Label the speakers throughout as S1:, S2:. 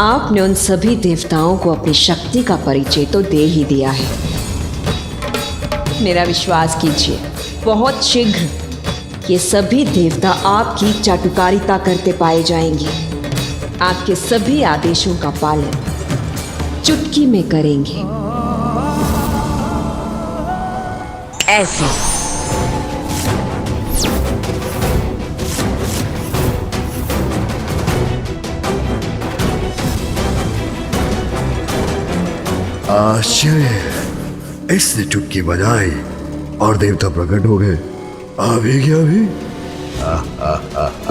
S1: आपने उन सभी देवताओं को अपनी शक्ति का परिचय तो दे ही दिया है। मेरा विश्वास कीजिए, बहुत शीघ्र ये सभी देवता आपकी चाटुकारिता करते पाए जाएंगे। आपके सभी आदेशों का पालन चुटकी में करेंगे। ऐसे
S2: आश्चर्य, इसने चुटकी बजाई और देवता प्रकट हो गए। आ भी गया भी।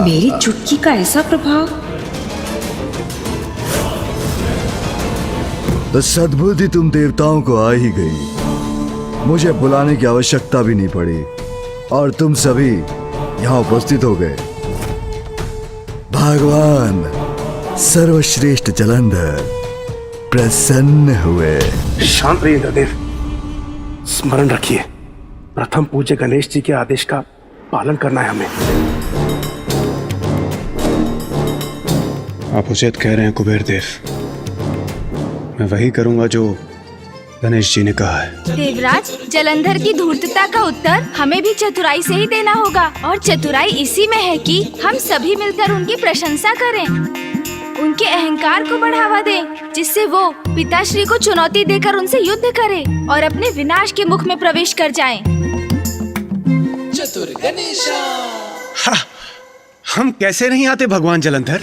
S1: मेरी चुटकी का ऐसा प्रभाव।
S2: तो सद्बुद्धि तुम देवताओं को आ ही गई। मुझे बुलाने की आवश्यकता भी नहीं पड़ी और तुम सभी यहाँ उपस्थित हो गए। भगवान सर्वश्रेष्ठ जलंधर प्रसन्न हुए।
S3: शांत रहिए इंद्रदेव। स्मरण रखिए, प्रथम पूज्य गणेश जी के आदेश का पालन करना है हमें।
S4: आप उचित कह रहे हैं कुबेर देव। मैं वही करूंगा जो गणेश जी ने कहा है।
S5: देवराज, जलंधर की धूर्तता का उत्तर हमें भी चतुराई से ही देना होगा और चतुराई इसी में है कि हम सभी मिलकर उनकी प्रशंसा करें, उनके अहंकार को बढ़ावा दें, जिससे वो पिताश्री को चुनौती देकर उनसे युद्ध करें और अपने विनाश के मुख में प्रवेश कर जाएं।
S6: चतुर गणेशा।
S4: हम कैसे नहीं आते भगवान जलंधर।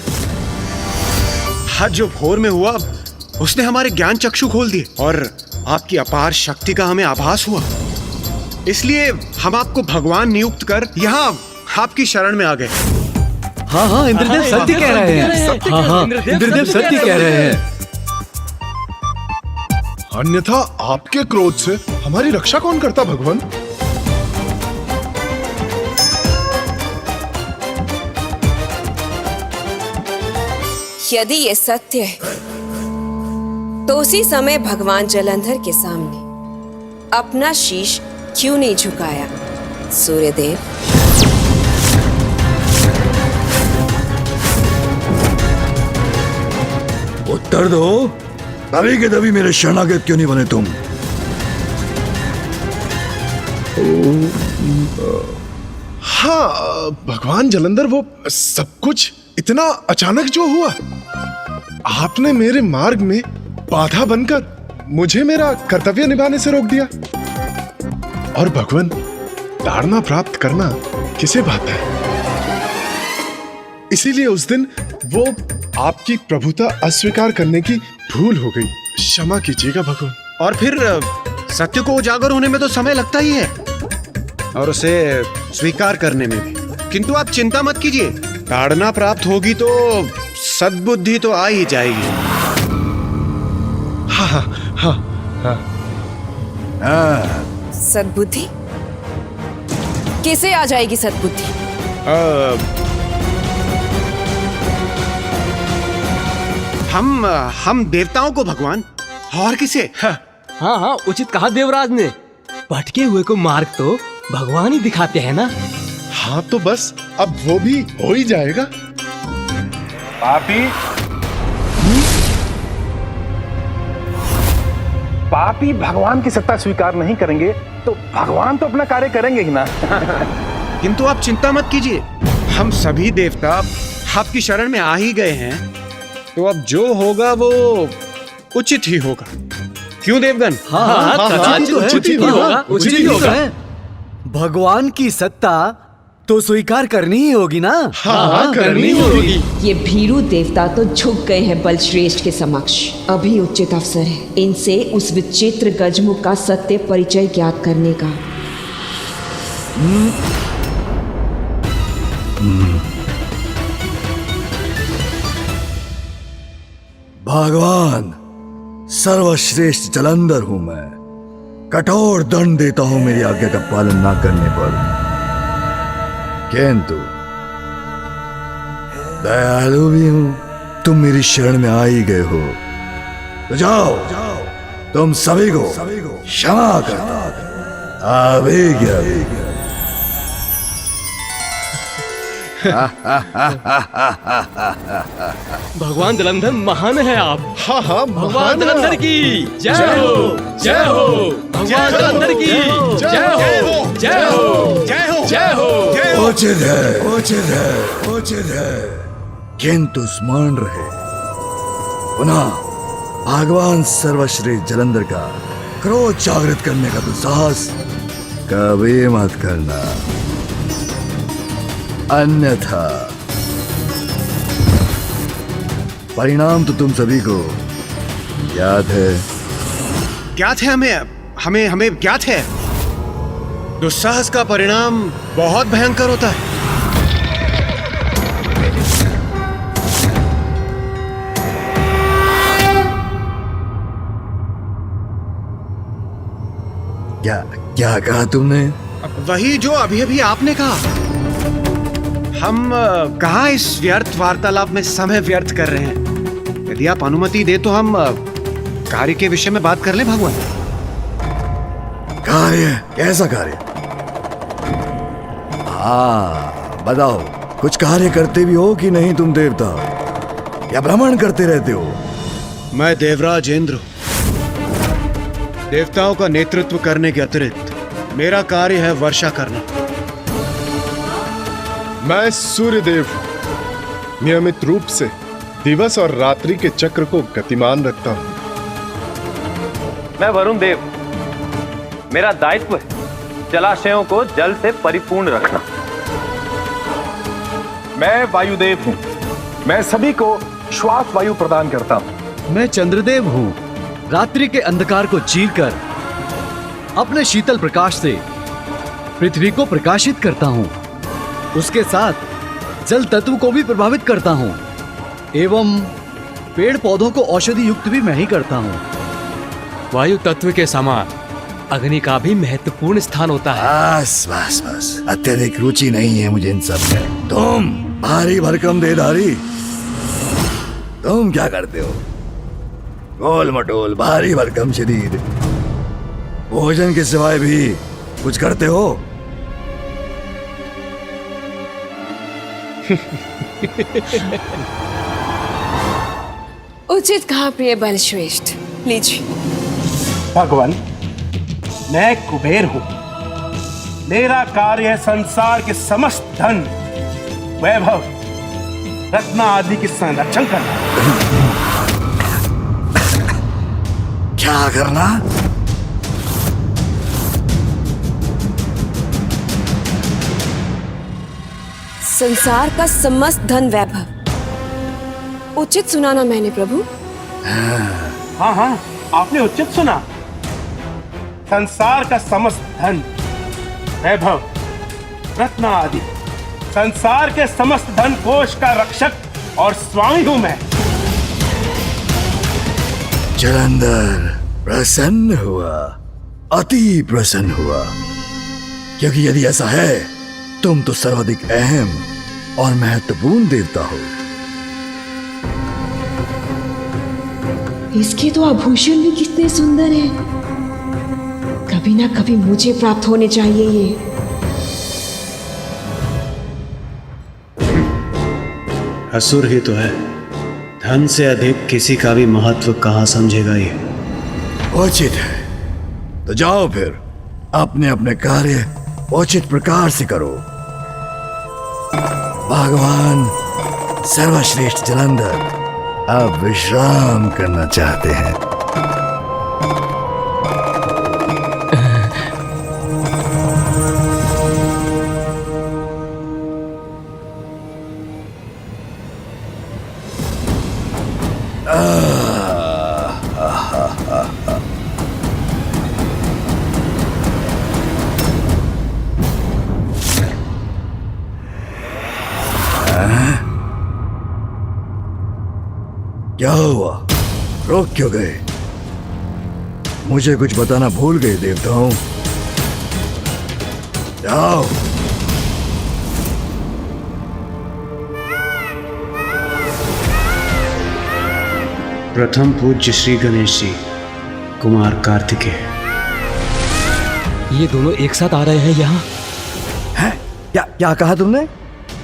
S4: आज जो भोर में हुआ उसने हमारे ज्ञान चक्षु खोल दिए और आपकी अपार शक्ति का हमें आभास हुआ। इसलिए हम आपको भगवान नियुक्त कर यहाँ आपकी शरण में आ गए।
S7: हाँ हाँ, इंद्रदेव सत्य कह रहे हैं। हाँ हाँ, इंद्रदेव सत्य कह रहे हैं।
S8: अन्यथा आपके क्रोध से हमारी रक्षा कौन करता भगवान?
S9: यदि ये सत्य है तो उसी समय भगवान जलंधर के सामने अपना शीश क्यों नहीं झुकाया? सूर्यदेव,
S2: उत्तर दो। तभी के तभी मेरे शरणागत क्यों नहीं बने तुम?
S8: हाँ भगवान जलंधर, वो सब कुछ इतना अचानक जो हुआ, आपने मेरे मार्ग में बाधा बनकर मुझे मेरा कर्तव्य निभाने से रोक दिया। और भगवान, ताड़ना प्राप्त करना किसे भाता है? इसीलिए उस दिन वो आपकी प्रभुता अस्वीकार करने की भूल हो गई। क्षमा कीजिएगा भगवान।
S4: और फिर सत्य को उजागर होने में तो समय लगता ही है और उसे स्वीकार करने में भी। किंतु आप चिंता मत कीजिए, ताड़ना प्राप्त होगी तो सद्बुद्धि तो आ ही जाएगी।
S8: हाँ हाँ हाँ
S2: हाँ।
S9: सद्बुद्धि कैसे आ जाएगी? सद्बुद्धि
S4: हम देवताओं को भगवान, और किसे?
S7: हाँ हाँ, उचित कहा देवराज ने। भटके हुए को मार्ग तो भगवान ही दिखाते हैं ना।
S8: हाँ, तो बस अब वो भी हो ही जाएगा।
S3: पापी भगवान की सत्ता स्वीकार नहीं करेंगे तो भगवान तो अपना कार्य करेंगे ही ना।
S4: किंतु आप चिंता मत कीजिए, हम सभी देवता आपकी शरण में आ ही गए हैं, तो अब जो होगा वो उचित ही होगा। क्यों देवगन?
S7: हाँ, उचित ही होगा। भगवान की सत्ता तो स्वीकार करनी ही होगी ना।
S8: हाँ, करनी होगी।
S1: ये भीरू देवता तो झुक गए हैं बलश्रेष्ठ के समक्ष। अभी उचित अवसर है इनसे उस विचित्र गजमुख का सत्य परिचय ज्ञात करने का।
S2: भगवान, सर्वश्रेष्ठ जलंधर हूं मैं। कठोर दंड देता हूं मेरी आज्ञा का पालन ना करने पर, किंतु दयालु भी हूं। तुम मेरी शरण में आ ही गए हो तो जाओ, तुम सभी को क्षमा करता।
S6: भगवान जलंधर महान है आप।
S8: हाँ हाँ
S6: भगवान जलंधर की जय हो, जय हो। भगवान जलंधर की जय हो, जय हो, जय हो, जय हो।
S2: उचित है, उचित है, उचित है, किंतु स्मरण रहे पुनः भगवान सर्वश्री जलंधर का क्रोध जागृत करने का दुस्साहस कभी मत करना, अन्यथा परिणाम तो तुम सभी को याद है।
S4: ज्ञात है हमें हमें ज्ञात है। दुस्साहस का परिणाम बहुत भयंकर होता है।
S2: क्या क्या कहा तुमने?
S4: वही जो अभी अभी आपने कहा। हम कहाँ इस व्यर्थ वार्तालाप में समय व्यर्थ कर रहे हैं। यदि आप अनुमति दे तो हम कार्य के विषय में बात कर लें भगवान।
S2: कार्य? कैसा कार्य? हाँ बताओ, कुछ कार्य करते भी हो कि नहीं तुम देवता, या भ्रमण करते रहते हो?
S4: मैं देवराज इंद्र हूं। देवताओं का नेतृत्व करने के अतिरिक्त मेरा कार्य है वर्षा करना।
S8: मैं सूर्यदेव हूं, नियमित रूप से दिवस और रात्रि के चक्र को गतिमान रखता हूं।
S10: मैं वरुण देव, मेरा दायित्व है जलाशयों को जल से परिपूर्ण रखना।
S11: मैं वायुदेव हूं, मैं सभी को श्वास वायु प्रदान करता हूं।
S7: मैं चंद्रदेव हूँ, रात्रि के अंधकार को चीरकर अपने शीतल प्रकाश से पृथ्वी को प्रकाशित करता हूँ। उसके साथ जल तत्व को भी प्रभावित करता हूँ एवं पेड़ पौधों को औषधि युक्त भी मैं ही करता हूँ।
S6: वायु तत्व के समान अग्नि का भी महत्वपूर्ण स्थान होता है।
S2: बस बस बस, अत्यधिक रुचि नहीं है मुझे इन सब में। तुम भारी भरकम देहधारी, तुम क्या करते हो? गोल मटोल भारी भरकम शरीर, भोजन के सिवाय भी कुछ करते हो?
S9: उचित कहा प्रिय बलश्रेष्ठ। लीजिए।
S3: भगवान, मैं कुबेर हूं। मेरा कार्य है संसार के समस्त धन, वैभव, रत्न आदि की संरक्षण करना।
S2: क्या करना?
S9: संसार का समस्त धन वैभव। उचित सुना ना मैंने प्रभु?
S3: हाँ हाँ, आपने उचित सुना। संसार का समस्त धन, वैभव, रत्न आदि, संसार के समस्त धन कोश का रक्षक और स्वामी हूं मैं।
S2: जलंधर प्रसन्न हुआ, अति प्रसन्न हुआ, क्योंकि यदि ऐसा है तुम तो सर्वाधिक अहम और महत्वपूर्ण देवता हो।
S1: इसके तो आभूषण भी कितने सुंदर हैं। कभी ना कभी मुझे प्राप्त होने चाहिए ये।
S4: असुर ही तो है, धन से अधिक किसी का भी महत्व कहाँ समझेगा ये।
S2: उचित है, तो जाओ फिर अपने अपने कार्य उचित प्रकार से करो। भगवान सर्वश्रेष्ठ जलंधर अब विश्राम करना चाहते हैं। क्या हुआ? रोक क्यों गए? मुझे कुछ बताना भूल गए देवताओं? जाओ।
S4: प्रथम पूज्य श्री गणेश जी, कुमार कार्तिकेय।
S6: ये दोनों एक साथ आ रहे हैं यहाँ?
S2: हैं? क्या क्या कहा तुमने?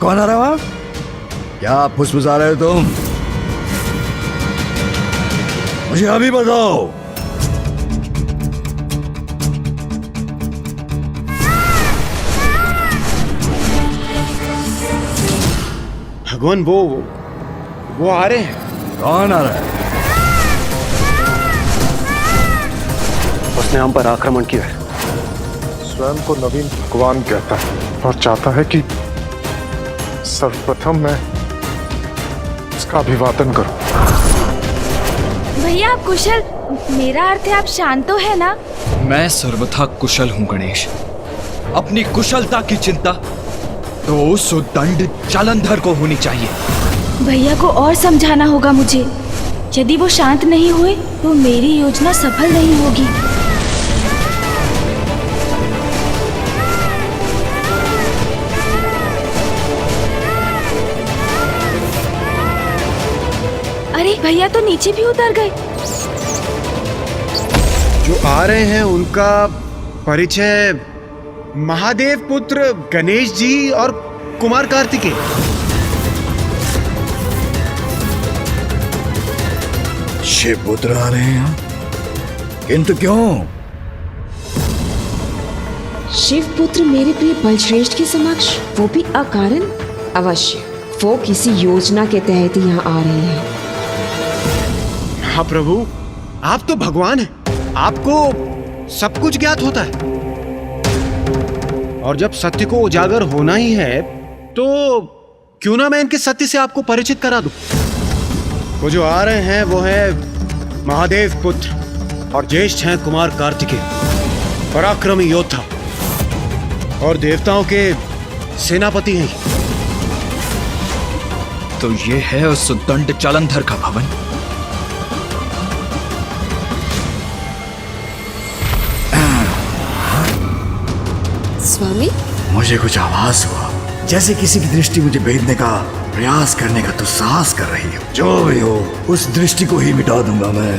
S2: कौन आ रहा है वहां? क्या फुसफुसा रहे हो तुम? मुझे अभी बताओ।
S4: भगवान, वो आ रहे हैं।
S2: कौन आ रहा है?
S11: उसने हम पर आक्रमण किया है। स्वयं को नवीन भगवान कहता है और चाहता है कि सर्वप्रथम मैं उसका अभिवादन करूं।
S5: भैया आप कुशल? मेरा अर्थ है आप शांत तो है ना?
S6: मैं सर्वथा कुशल हूँ गणेश। अपनी कुशलता की चिंता तो उस उद्दंड जालंधर को होनी चाहिए।
S5: भैया को और समझाना होगा मुझे। यदि वो शांत नहीं हुए तो मेरी योजना सफल नहीं होगी। अरे भैया तो नीचे भी उतर गए।
S4: जो आ रहे हैं उनका परिचय महादेव पुत्र गणेश जी और कुमार कार्तिकेय।
S2: शिव पुत्र आ रहे हैं, किंतु क्यों?
S1: शिव पुत्र मेरे प्रिय बलश्रेष्ठ के समक्ष, वो भी अकारण? अवश्य वो किसी योजना के तहत यहाँ आ रहे हैं।
S4: हाँ प्रभु, आप तो भगवान हैं, आपको सब कुछ ज्ञात होता है। और जब सत्य को उजागर होना ही है तो क्यों ना मैं इनके सत्य से आपको परिचित करा दूं। वो जो आ रहे हैं वो है महादेव पुत्र और ज्येष्ठ हैं कुमार कार्तिकेय, पराक्रमी योद्धा और देवताओं के सेनापति हैं।
S6: तो ये है उस उद्दंड जालंधर का भवन।
S9: स्वामी,
S2: मुझे कुछ आभास हुआ, जैसे किसी की दृष्टि मुझे भेदने का प्रयास करने का दुस्साहस कर रही हो। जो भी हो, उस दृष्टि को ही मिटा दूंगा मैं।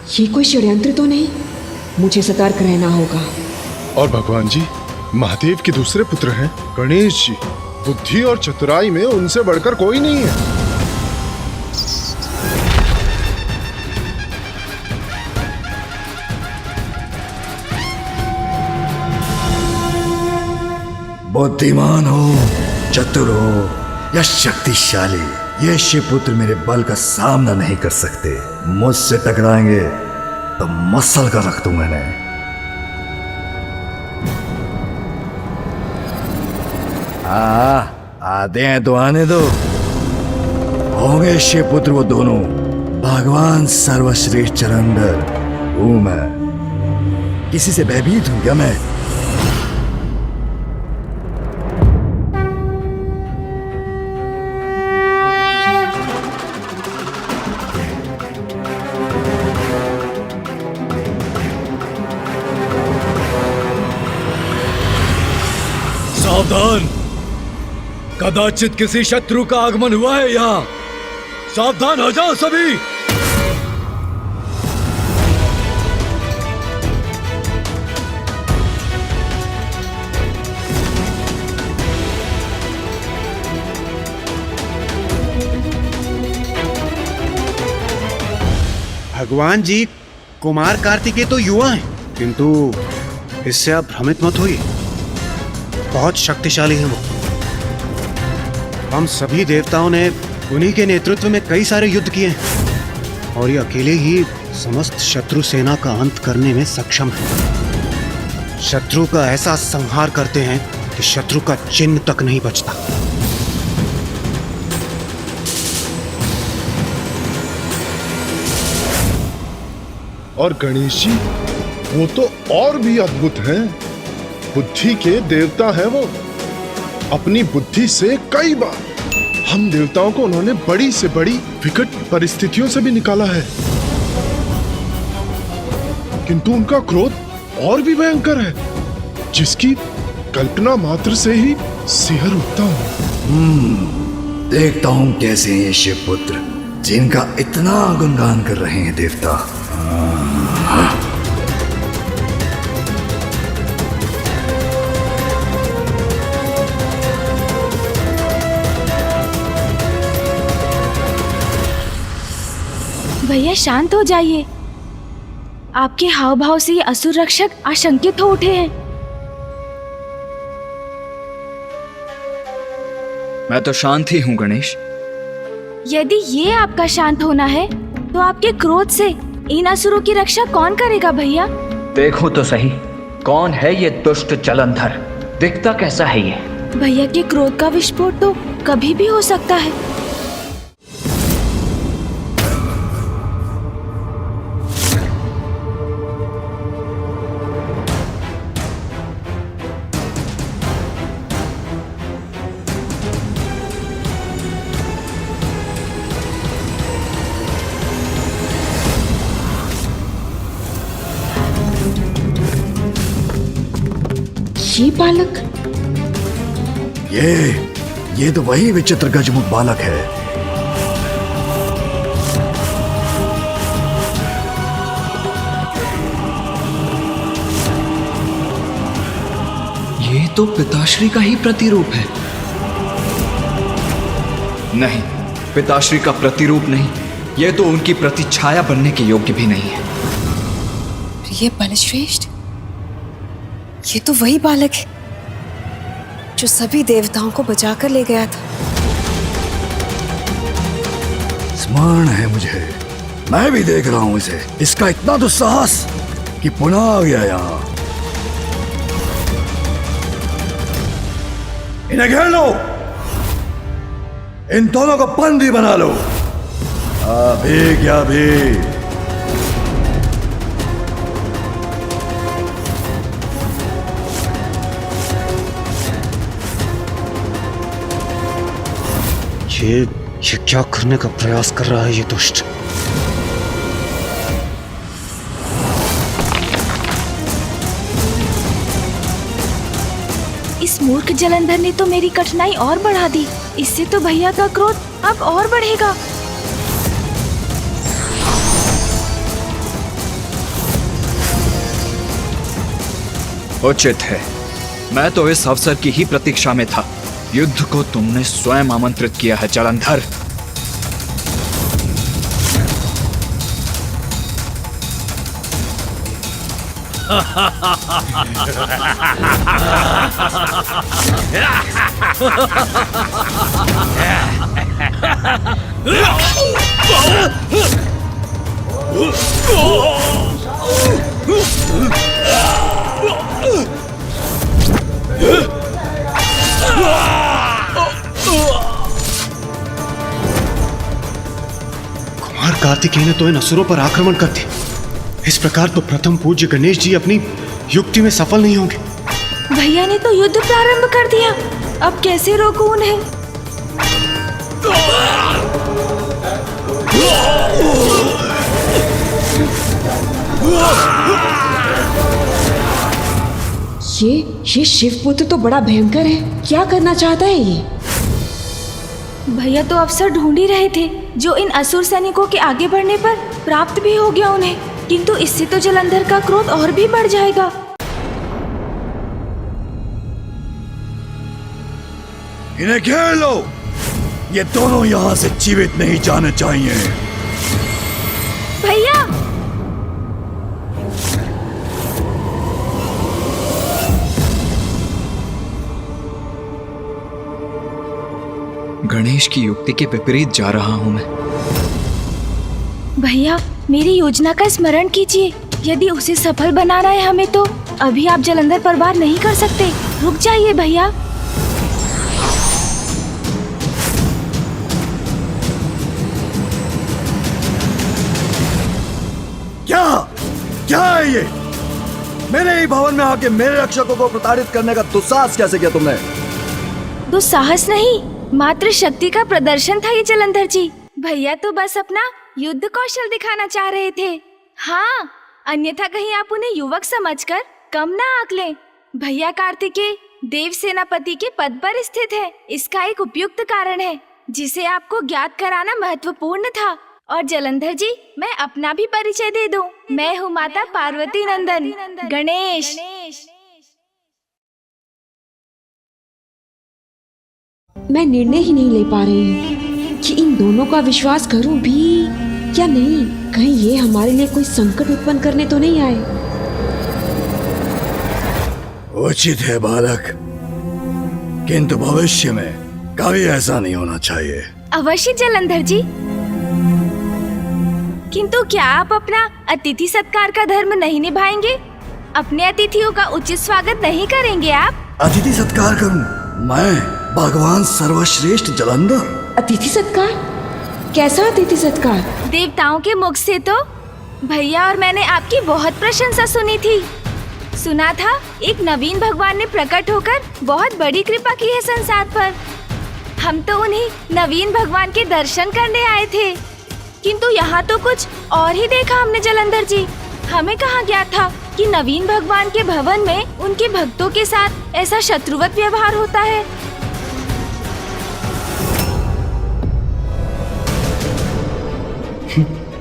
S1: ये कोई षड्यंत्र तो नहीं? मुझे सतर्क रहना होगा।
S8: और भगवान जी, महादेव के दूसरे पुत्र हैं गणेश जी। बुद्धि और चतुराई में उनसे बढ़कर कोई नहीं है।
S2: बुद्धिमान हो, चतुर हो या शक्तिशाली, ये शिवपुत्र मेरे बल का सामना नहीं कर सकते। मुझसे टकराएंगे तो मसल कर रख दूं मैंने। आते हैं तो आने दो। होंगे शिवपुत्र वो दोनों, भगवान सर्वश्रेष्ठ जालंधर हूं मैं। किसी से भयभीत हूं क्या मैं?
S6: सावधान, कदाचित किसी शत्रु का आगमन हुआ है यहाँ। सावधान हो जाओ सभी।
S4: भगवान जी, कुमार कार्तिकेय तो युवा हैं, किंतु इससे आप भ्रमित मत होइए। बहुत शक्तिशाली हैं वो। हम सभी देवताओं ने उन्हीं के नेतृत्व में कई सारे युद्ध किए हैं और ये अकेले ही समस्त शत्रु सेना का अंत करने में सक्षम है। शत्रु का ऐसा संहार करते हैं कि शत्रु का चिन्ह तक नहीं बचता।
S8: और गणेश जी, वो तो और भी अद्भुत हैं। बुद्धि के देवता हैं वो। अपनी बुद्धि से कई बार हम देवताओं को उन्होंने बड़ी से बड़ी विकट परिस्थितियों से भी निकाला है, किंतु उनका क्रोध और भी भयंकर है, जिसकी कल्पना मात्र से ही सिहर उठता हूं।
S2: देखता हूं कैसे हैं ये शिवपुत्र, जिनका इतना गुणगान कर रहे हैं देवता।
S5: भैया शांत हो जाइए। आपके हाव भाव से ये असुर रक्षक आशंकित हो उठे हैं।
S6: मैं तो शांत ही हूँ गणेश।
S5: यदि ये आपका शांत होना है तो आपके क्रोध से इन असुरों की रक्षा कौन करेगा भैया?
S12: देखो तो सही, कौन है ये दुष्ट जलंधर? दिखता कैसा है ये?
S5: भैया के क्रोध का विस्फोट तो कभी भी हो सकता है।
S1: ये बालक,
S2: ये तो वही विचित्र गजमुख बालक है।
S6: ये तो पिताश्री का ही प्रतिरूप है। नहीं, पिताश्री का प्रतिरूप नहीं, ये तो उनकी प्रतिछाया बनने के योग्य भी नहीं है।
S9: ये बलश्रेष्ठ, ये तो वही बालक है जो सभी देवताओं को बचाकर ले गया था।
S2: स्मरण है मुझे, मैं भी देख रहा हूं इसे। इसका इतना दुस्साहस कि पुनः आ गया यहाँ। इन्हें घेर लो, इन दोनों को बंदी बना लो। अभी क्या भी।
S4: ये क्या करने का प्रयास कर रहा है ये दुष्ट?
S5: इस मूर्ख जलंधर ने तो मेरी कठिनाई और बढ़ा दी। इससे तो भैया का क्रोध अब और बढ़ेगा।
S6: उचित है, मैं तो इस अवसर की ही प्रतीक्षा में था। युद्ध को तुमने स्वयं आमंत्रित किया है जलंधर।
S4: कुमार कार्तिकेय ने तो इन असुरों पर आक्रमण कर दिया। इस प्रकार तो प्रथम पूज्य गणेश जी अपनी युक्ति में सफल नहीं होंगे।
S5: भैया ने तो युद्ध प्रारंभ कर दिया, अब कैसे रोकूं उन्हें?
S1: ये शिवपुत्र तो बड़ा भयंकर है। क्या करना चाहता है ये?
S5: भैया तो अवसर ढूंढ ही रहे थे जो इन असुर सैनिकों के आगे बढ़ने पर प्राप्त भी हो गया उन्हें, किंतु इससे तो जलंधर का क्रोध और भी बढ़ जाएगा।
S2: इन्हें घेर लो, ये दोनों यहाँ से जीवित नहीं जाने चाहिए।
S5: भैया!
S6: गणेश की युक्ति के विपरीत जा रहा हूं मैं।
S5: भैया, मेरी योजना का स्मरण कीजिए। यदि उसे सफल बनाना है हमें, तो अभी आप जलंधर पर वार नहीं कर सकते। रुक जाइए भैया।
S2: क्या है ये? मेरे ही भवन में आके मेरे रक्षकों को प्रताड़ित करने का दुस्साहस कैसे किया तुमने?
S5: दुस्साहस नहीं, मात्र शक्ति का प्रदर्शन था ये जलंधर जी। भैया तो बस अपना युद्ध कौशल दिखाना चाह रहे थे। हाँ, अन्यथा कहीं आप उन्हें युवक समझकर कम ना आंकलें। भैया कार्तिकेय देव सेनापति के पद पर स्थित है। इसका एक उपयुक्त कारण है जिसे आपको ज्ञात कराना महत्वपूर्ण था। और जलंधर जी, मैं अपना भी परिचय दे दूं। मैं हूँ माता पार्वती नंदन गणेश।
S1: मैं निर्णय ही नहीं ले पा रही हूँ कि इन दोनों का विश्वास करूं भी क्या नहीं, कहीं ये हमारे लिए कोई संकट उत्पन्न करने तो नहीं आए?
S2: उचित है बालक, किंतु भविष्य में कभी ऐसा नहीं होना चाहिए।
S5: अवश्य जलंधर जी। किंतु क्या आप अपना अतिथि सत्कार का धर्म नहीं निभाएंगे? अपने अतिथियों का उचित स्वागत नहीं करेंगे आप?
S2: अतिथि सत्कार करूं? मैं भगवान सर्वश्रेष्ठ जलंधर?
S1: अतिथि सत्कार? कैसा अतिथि सत्कार?
S5: देवताओं के मुख से तो भैया और मैंने आपकी बहुत प्रशंसा सुनी थी। सुना था एक नवीन भगवान ने प्रकट होकर बहुत बड़ी कृपा की है संसार पर। हम तो उन्हीं नवीन भगवान के दर्शन करने आए थे, किंतु यहाँ तो कुछ और ही देखा हमने जलंधर जी। हमें कहाँ गया था कि नवीन भगवान के भवन में उनके भक्तों के साथ ऐसा शत्रुवत व्यवहार होता है।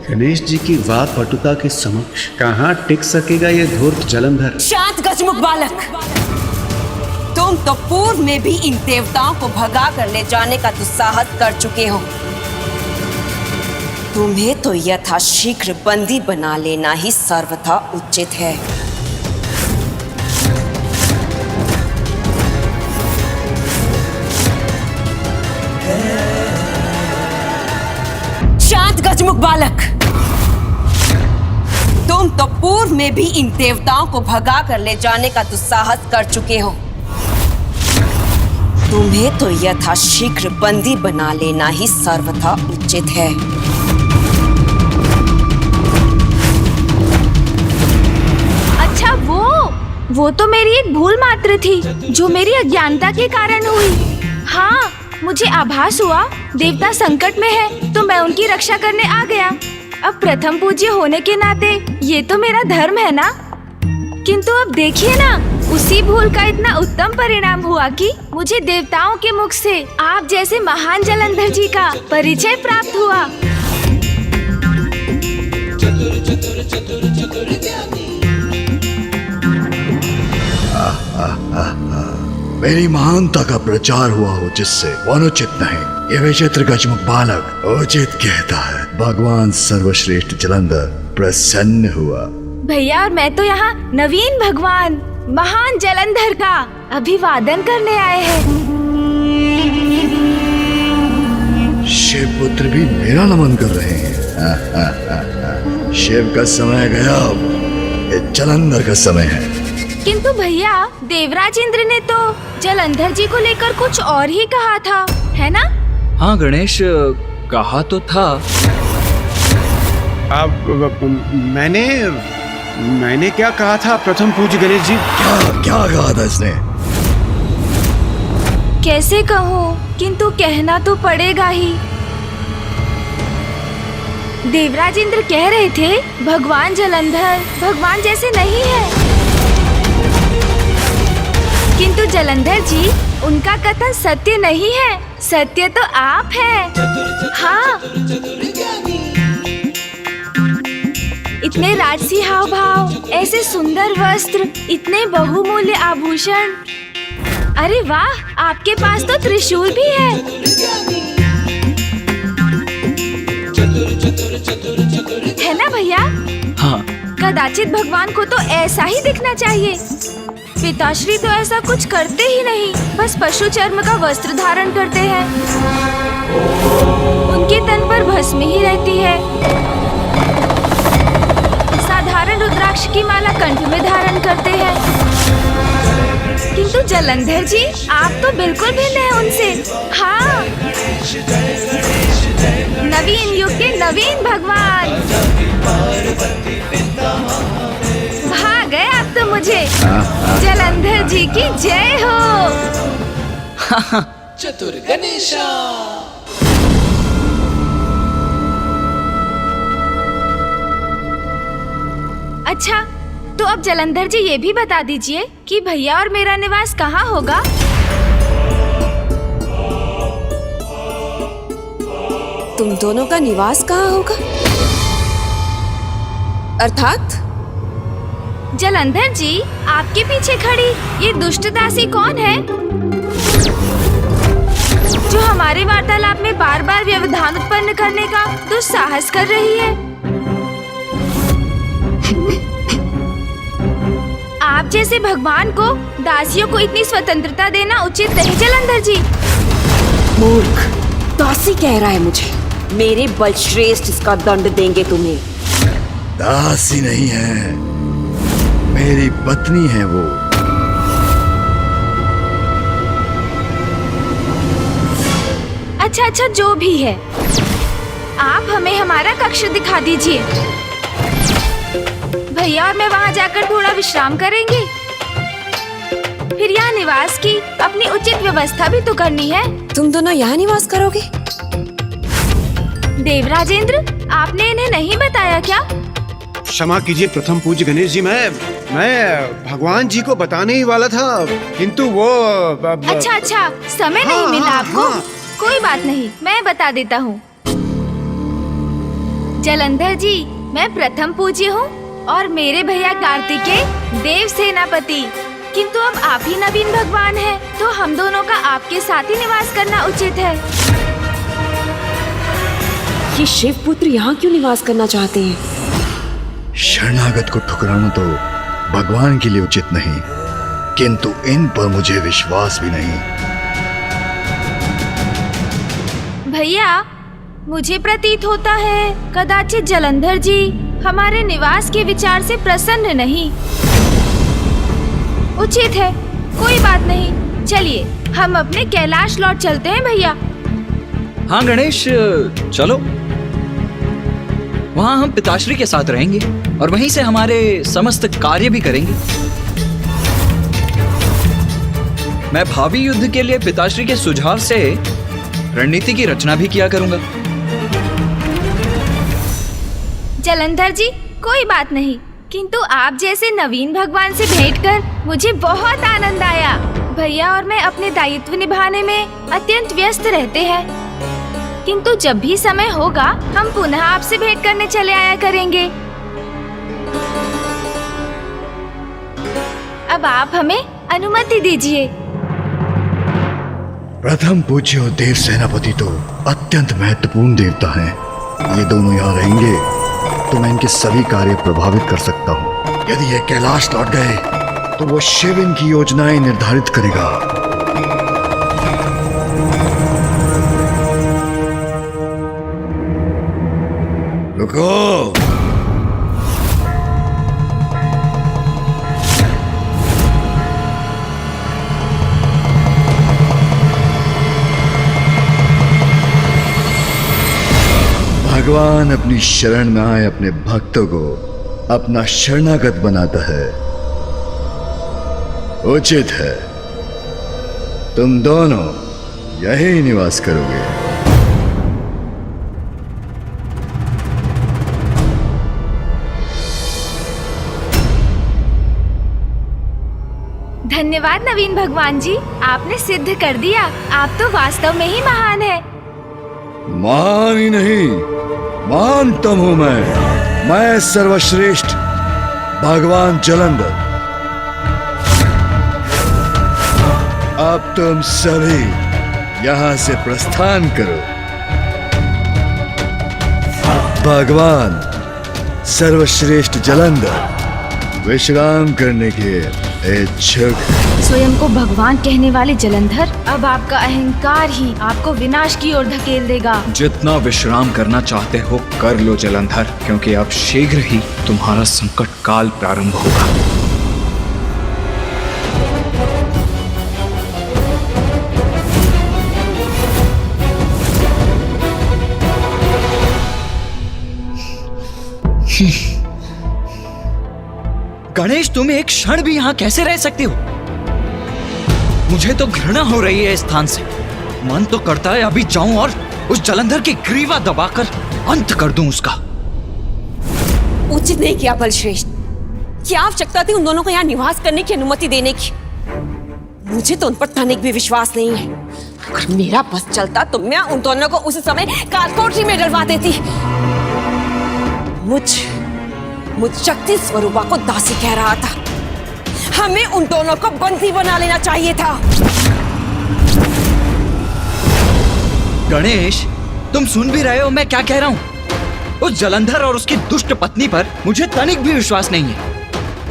S4: गणेश जी की वाक पटुता के समक्ष कहाँ टिक सकेगा ये धूर्त जलंधर।
S9: शांत गजमुख बालक, तुम तो पूर्व में भी इन देवताओं को भगा कर ले जाने का दुस्साहस कर चुके हो। तुम्हें तो यथाशीघ्र बंदी बना लेना ही सर्वथा उचित है। शांत गजमुख बालक, तुम तो पूर्व में भी इन देवताओं को भगा कर ले जाने का दुस्साहस कर चुके हो। तुम्हें तो यथाशीघ्र बंदी बना लेना ही सर्वथा उचित है।
S5: अच्छा, वो तो मेरी एक भूल मात्र थी जो मेरी अज्ञानता के कारण हुई। हाँ, मुझे आभास हुआ देवता संकट में है तो मैं उनकी रक्षा करने आ गया। अब प्रथम पूज्य होने के नाते ये तो मेरा धर्म है ना। किंतु अब देखिए ना, उसी भूल का इतना उत्तम परिणाम हुआ कि मुझे देवताओं के मुख से आप जैसे महान जलंधर जी का परिचय प्राप्त हुआ।
S2: मेरी महानता का प्रचार हुआ हो जिससे अनुचित नहीं, ये विचित्र गजमुख बालक उचित कहता है। भगवान सर्वश्रेष्ठ जलंधर प्रसन्न हुआ।
S5: भैया और मैं तो यहाँ नवीन भगवान महान जलंधर का अभिवादन करने आए हैं।
S2: शिव पुत्र भी मेरा नमन कर रहे हैं। शिव का समय गया, ये जलंधर का समय है।
S5: किंतु भैया, देवराज इंद्र ने तो जलंधर जी को लेकर कुछ और ही कहा था, है ना?
S12: हाँ गणेश, कहा तो था।
S4: अब मैंने क्या कहा था प्रथम पूज्य गणेश जी?
S2: क्या कहा था इसने?
S5: कैसे कहूँ, किंतु कहना तो पड़ेगा ही। देवराज इंद्र कह रहे थे भगवान जलंधर भगवान जैसे नहीं है, किंतु जलंधर जी उनका कथन सत्य नहीं है, सत्य तो आप हैं। हाँ, इतने राजसी हाव भाव, ऐसे सुंदर वस्त्र, इतने बहुमूल्य आभूषण। अरे वाह, आपके पास तो त्रिशूल भी है। है ना भैया?
S12: हाँ।
S5: कदाचित भगवान को तो ऐसा ही दिखना चाहिए। पिताश्री तो ऐसा कुछ करते ही नहीं, बस पशु चर्म का वस्त्र धारण करते हैं। उनके तन पर भस्म ही रहती है। साधारण रुद्राक्ष की माला कंठ में धारण करते हैं। किंतु जलंधर जी, आप तो बिल्कुल भिन्न हैं उनसे। हाँ, नवीन युग के नवीन भगवान। भा गए आप तो मुझे। जलंधर जी की जय हो।
S6: चतुर गणेशा।
S5: अच्छा, तो अब जलंधर जी ये भी बता दीजिए कि भैया और मेरा निवास कहाँ होगा?
S9: तुम दोनों का निवास कहाँ होगा? अर्थात?
S5: जलंधर जी, आपके पीछे खड़ी ये दुष्ट दासी कौन है? जो हमारे वार्तालाप में बार बार व्यवधान उत्पन्न करने का दुस्साहस कर रही है। आप जैसे भगवान को दासियों को इतनी स्वतंत्रता देना उचित नहीं जलंधर जी।
S9: मूर्ख, दासी कह रहा है मुझे। मेरे बलश्रेष्ठ इसका दंड देंगे तुम्हें।
S2: दासी नहीं है, मेरी पत्नी है वो।
S5: अच्छा, जो भी है, आप हमें हमारा कक्ष दिखा दीजिए। भैया और मैं वहाँ जाकर थोड़ा विश्राम करेंगे। फिर यहाँ निवास की अपनी उचित व्यवस्था भी तो करनी है।
S9: तुम दोनों यहाँ निवास करोगे?
S5: देवराजेंद्र, आपने इन्हें नहीं बताया क्या?
S4: क्षमा कीजिए प्रथम पूज्य गणेश जी, मैं भगवान जी को बताने ही वाला था, किंतु वो
S5: अच्छा, समय नहीं मिला आपको? कोई बात नहीं, मैं बता देता हूँ। जलंधर जी, मैं प्रथम पूज्य हूँ और मेरे भैया कार्तिकेय देव सेनापति। किंतु अब आप ही नवीन भगवान हैं, तो हम दोनों का आपके साथ ही निवास करना उचित है।
S9: ये शिव पुत्र यहाँ क्यों निवास करना चाहते हैं?
S2: शरणागत को ठुकराना तो भगवान के लिए उचित नहीं, किंतु इन पर मुझे विश्वास भी नहीं।
S5: भैया, मुझे प्रतीत होता है कदाचित जलंधर जी हमारे निवास के विचार से प्रसन्न नहीं। उचित है, कोई बात नहीं। चलिए, हम अपने कैलाश लौट चलते हैं भैया।
S12: हाँ गणेश, चलो। वहाँ हम पिताश्री के साथ रहेंगे और वहीं से हमारे समस्त कार्य भी करेंगे। मैं भावी युद्ध के लिए पिताश्री के सुझाव से रणनीति की रचना भी किया करूंगा।
S5: जलंधर जी, कोई बात नहीं, किंतु आप जैसे नवीन भगवान से भेंट कर मुझे बहुत आनंद आया। भैया और मैं अपने दायित्व निभाने में अत्यंत व्यस्त रहते हैं, किंतु जब भी समय होगा हम पुनः आपसे भेंट करने चले आया करेंगे। अब आप हमें अनुमति दीजिए।
S2: प्रथम पूज्य और देव सेनापति तो अत्यंत महत्वपूर्ण देवता हैं। ये दोनों यहाँ रहेंगे तो मैं इनके सभी कार्य प्रभावित कर सकता हूँ। यदि ये कैलाश लौट गए तो वो शिव इनकी योजनाएं निर्धारित करेगा। रुको, भगवान अपनी शरण में आए अपने भक्तों को अपना शरणागत बनाता है। उचित है, तुम दोनों यही निवास करोगे।
S5: धन्यवाद नवीन भगवान जी, आपने सिद्ध कर दिया। आप तो वास्तव में ही महान हैं।
S2: महान ही नहीं, महानतम हूं मैं सर्वश्रेष्ठ भगवान जलंधर। अब तुम सभी यहाँ से प्रस्थान करो। भगवान सर्वश्रेष्ठ जलंधर विश्राम करने के इच्छुक।
S5: स्वयं को भगवान कहने वाले जलंधर, अब आपका अहंकार ही आपको विनाश की ओर धकेल देगा।
S12: जितना विश्राम करना चाहते हो कर लो जलंधर, क्योंकि अब शीघ्र ही तुम्हारा संकट काल प्रारंभ होगा। गणेश, तुम एक क्षण भी यहाँ कैसे रह सकते हो? मुझे तो घृणा हो रही है इस स्थान से। मन तो करता है अभी जाऊं और उस जलंधर की ग्रीवा दबाकर अंत कर दूं उसका।
S9: उचित नहीं किया बलश्रेष्ठ। क्या आवश्यकता थी उन दोनों को यहाँ निवास करने की अनुमति देने की? मुझे तो उन पर तनिक भी विश्वास नहीं है। अगर मेरा बस चलता तो मैं उन दोनों को उस समय कालकोठरी में डलवा देती। मुझ शक्ति स्वरूपा को दासी कह रहा था। हमें उन दोनों को बंदी बना लेना चाहिए था।
S12: गणेश, तुम सुन भी रहे हो मैं क्या कह रहा हूँ? उस जलंधर और उसकी दुष्ट पत्नी पर मुझे तनिक भी विश्वास नहीं है।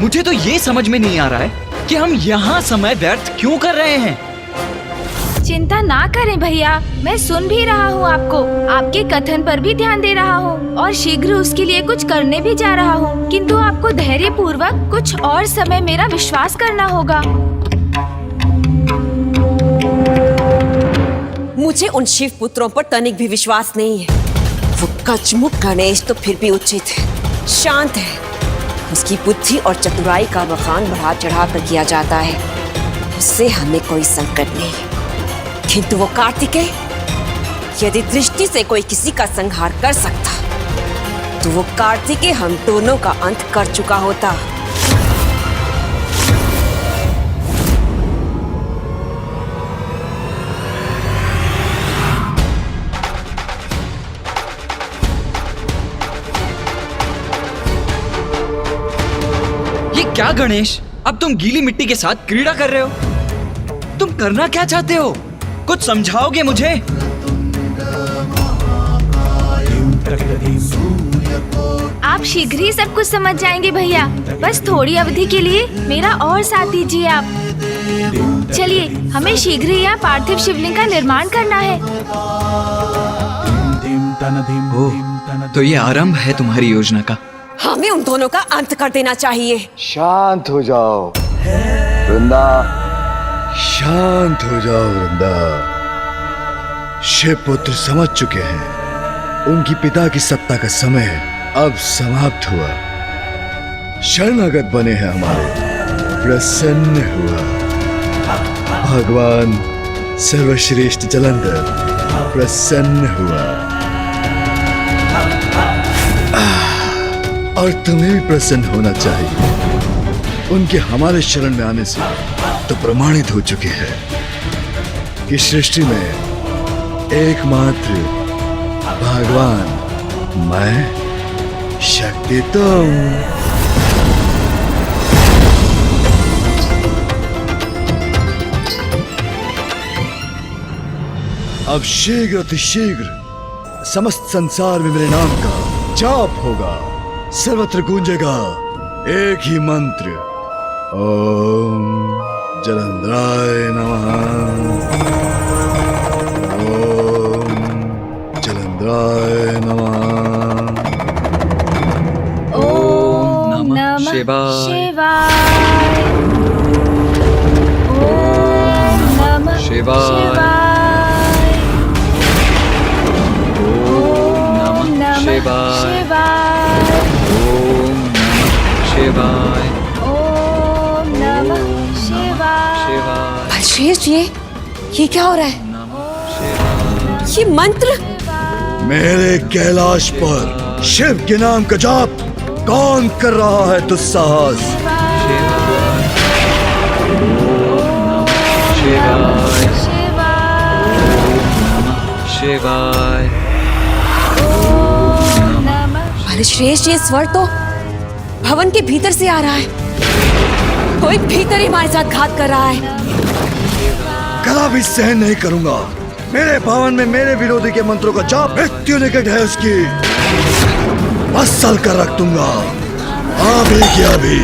S12: मुझे तो ये समझ में नहीं आ रहा है कि हम यहाँ समय व्यर्थ क्यों कर रहे हैं।
S5: चिंता ना करें भैया, मैं सुन भी रहा हूँ आपको, आपके कथन पर भी ध्यान दे रहा हूँ और शीघ्र उसके लिए कुछ करने भी जा रहा हूँ। किंतु आपको धैर्य पूर्वक कुछ और समय मेरा विश्वास करना होगा।
S9: मुझे उन शिव पुत्रों पर तनिक भी विश्वास नहीं है। वो कचमुख गणेश तो फिर भी उचित है, शांत है। उसकी बुद्धि और चतुराई का बखान बढ़ा चढ़ा कर किया जाता है, उससे हमें कोई संकट नहीं है। किंतु वो कार्तिकेय, यदि दृष्टि से कोई किसी का संहार कर सकता तो वो कार्तिकेय हम दोनों का अंत कर चुका होता।
S12: ये क्या गणेश, अब तुम गीली मिट्टी के साथ क्रीड़ा कर रहे हो? तुम करना क्या चाहते हो? कुछ समझाओगे मुझे?
S5: आप शीघ्र ही सब कुछ समझ जाएंगे भैया। बस थोड़ी अवधि के लिए मेरा और साथ दीजिए आप। चलिए, हमें शीघ्र ही यहाँ पार्थिव शिवलिंग का निर्माण करना है।
S12: ओह, तो ये आरंभ है तुम्हारी योजना का।
S9: हमें उन दोनों का अंत कर देना चाहिए।
S2: शांत हो जाओ वृंदा, शांत हो जाओ वृंदा। शिव पुत्र समझ चुके हैं, उनकी पिता की सत्ता का समय अब समाप्त हुआ। शरणागत बने हैं हमारे, प्रसन्न हुआ। भगवान सर्वश्रेष्ठ जलंधर प्रसन्न हुआ, और तुम्हें भी प्रसन्न होना चाहिए। उनके हमारे शरण में आने से तो प्रमाणित हो चुके हैं कि सृष्टि में एकमात्र भगवान मैं, शक्ति तुम। अब शीघ्र अतिशीघ्र समस्त संसार में मेरे नाम का जाप होगा, सर्वत्र गूंजेगा एक ही मंत्र, ओम जलंधराय नमः, ओम जलंधराय नमः,
S5: ओम नमः शिवाय, ओम नमः शिवाय, ओम नमः शिवाय,
S12: शिवाय,
S5: ओम नमः शिवाय।
S9: बलश्रेष्ठ, ये क्या हो रहा है? ये मंत्र
S2: मेरे कैलाश पर शिव के नाम का जाप कौन कर रहा है दुस्साहस?
S12: शिवाय,
S9: बलश्रेष्ठ, ये स्वर तो भवन के भीतर से आ रहा है। कोई भीतर ही हमारे साथ घात कर रहा है।
S2: कदा भी सहन नहीं करूंगा। मेरे भवन में मेरे विरोधी के मंत्रों का जाप मृत्यु निकट है उसकी। मसल कर रख दूंगा अभी की अभी।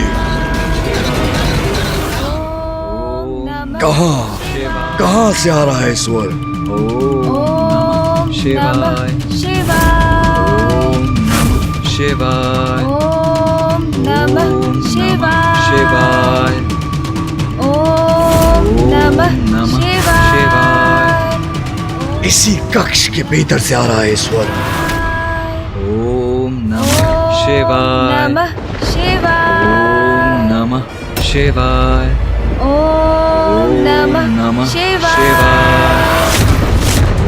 S2: कहाँ से आ रहा है स्वर?
S5: ओम
S12: शिवाय, शिवाय,
S5: ओम नमः शिवाय,
S12: शिवाय,
S5: ओम नमः शिवाय।
S2: इसी कक्ष के भीतर से आ रहा है स्वर।
S12: ओम नमः शिवाय,
S5: नमः शिवाय,
S12: ओम नमः शिवाय,
S5: ओम नमः शिवाय,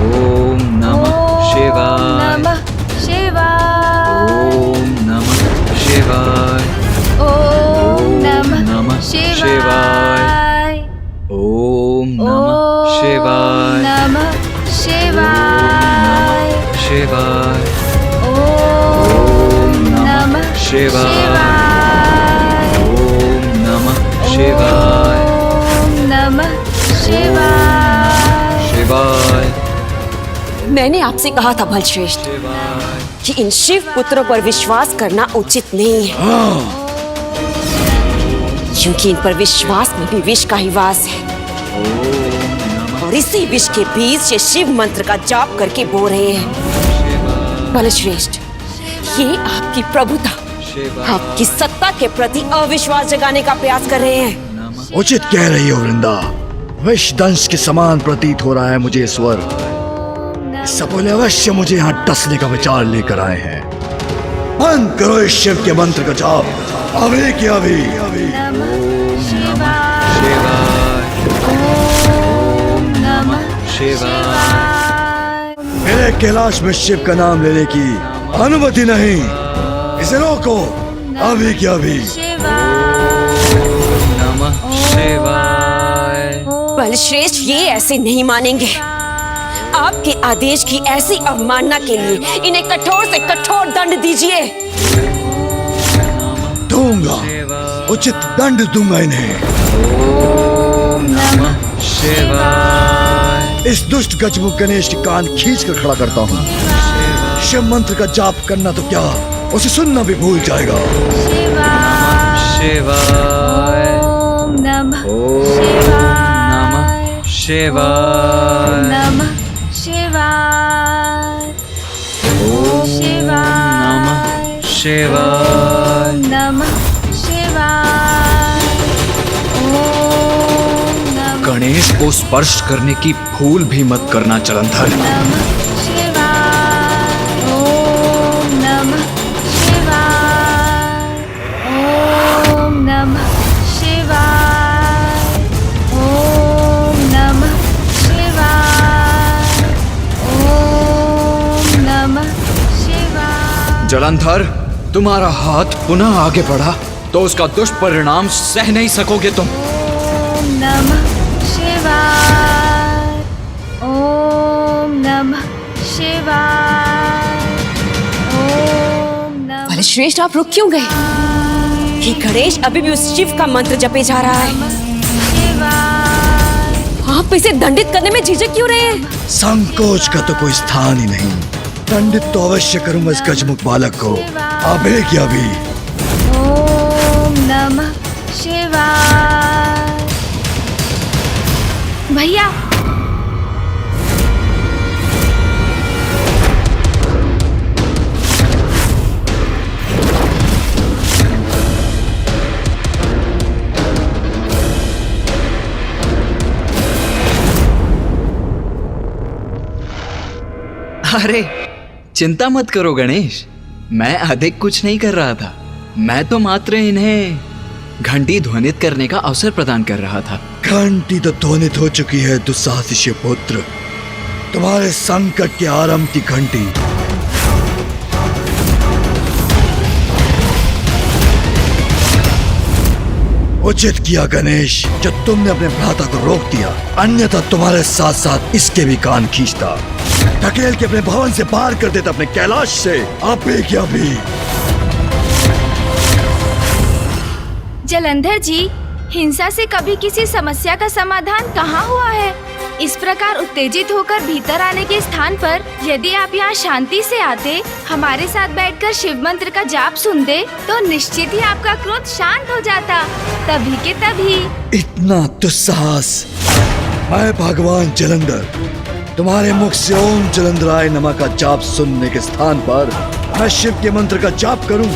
S12: ओम नमः शिवाय,
S5: नमः शिवाय,
S12: ओम नमः शिवाय,
S5: ओम नमः
S12: शिवाय, ओम नमः शिवाय,
S5: नमः शिवाय,
S12: शिवाय,
S5: ओम नमः
S12: शिवाय, ओम नमः शिवाय,
S5: ओम नमः शिवाय,
S12: शिवाय,
S9: मैंने आपसे कहा था बलश्रेष्ठ कि इन शिव पुत्रों पर विश्वास करना उचित नहीं है, क्योंकि इन पर विश्वास में भी विष का ही वास है और इसी विष के बीज ये शिव मंत्र का जाप करके बो रहे हैं। बलश्रेष्ठ, ये आपकी प्रभुता, आपकी सत्ता के प्रति अविश्वास जगाने का प्रयास कर रहे हैं।
S2: उचित कह रही हो वृंदा, विष दंश के समान प्रतीत हो रहा है मुझे इस स्वर। सपोले अवश्य मुझे यहाँ डसने का विचार लेकर आए हैं। बंद करो इस शिव के मंत्र का जाप, अभी की अभी। मेरे कैलाश में शिव का नाम लेने की अनुमति नहीं, इसे रोको अभी की अभी।
S9: बलश्रेष्ठ, ये ऐसे नहीं मानेंगे। आपके आदेश की ऐसी अवमानना के लिए इन्हें कठोर से कठोर दंड दीजिए।
S2: दूंगा, उचित दंड दूंगा इन्हें। इस दुष्ट गजमुख गणेश के कान खींच कर खड़ा करता हूँ। शिव मंत्र का जाप करना तो क्या, उसे सुनना भी भूल जाएगा।
S12: गणेश को स्पर्श करने की भूल भी मत करना जलंधर। जलंधर, तुम्हारा हाथ पुनः आगे बढ़ा तो उसका दुष्परिणाम सह नहीं सकोगे तुम।
S9: बलश्रेष्ठ, आप रुक क्यों गए? कि गणेश अभी भी उस शिव का मंत्र जपे जा रहा है। आप इसे दंडित करने में झिझक क्यों रहे हैं?
S2: संकोच का तो कोई स्थान ही नहीं। दंडित तो अवश्य करूंगा इस गजमुख बालक को, अभी की अभी।
S5: ओम नमः शिवाय। भैया,
S12: अरे चिंता मत करो गणेश, मैं अधिक कुछ नहीं कर रहा था। मैं तो मात्र इन्हें घंटी ध्वनित करने का अवसर प्रदान कर रहा था।
S2: घंटी तो ध्वनित हो चुकी है दुस्साहसी शिवपुत्र। तुम्हारे संकट के आरंभ की घंटी। उचित किया गणेश, जब तुमने अपने भ्राता को रोक दिया, अन्यथा तुम्हारे साथ साथ इसके भी कान खींचता, धकेल के अपने भवन से बाहर कर देता, अपने कैलाश से। अभी क्या भी।
S5: जलंधर जी, हिंसा से कभी किसी समस्या का समाधान कहाँ हुआ है? इस प्रकार उत्तेजित होकर भीतर आने के स्थान पर यदि आप यहाँ शांति से आते, हमारे साथ बैठकर शिव मंत्र का जाप सुनते, तो निश्चित ही आपका क्रोध शांत हो जाता। तभी के तभी।
S2: इतना दुस्साहस! मैं भगवान जलंधर तुम्हारे मुख से ओम जलंधराय नमः का जाप सुनने के स्थान पर मैं शिव के मंत्र का जाप करूं?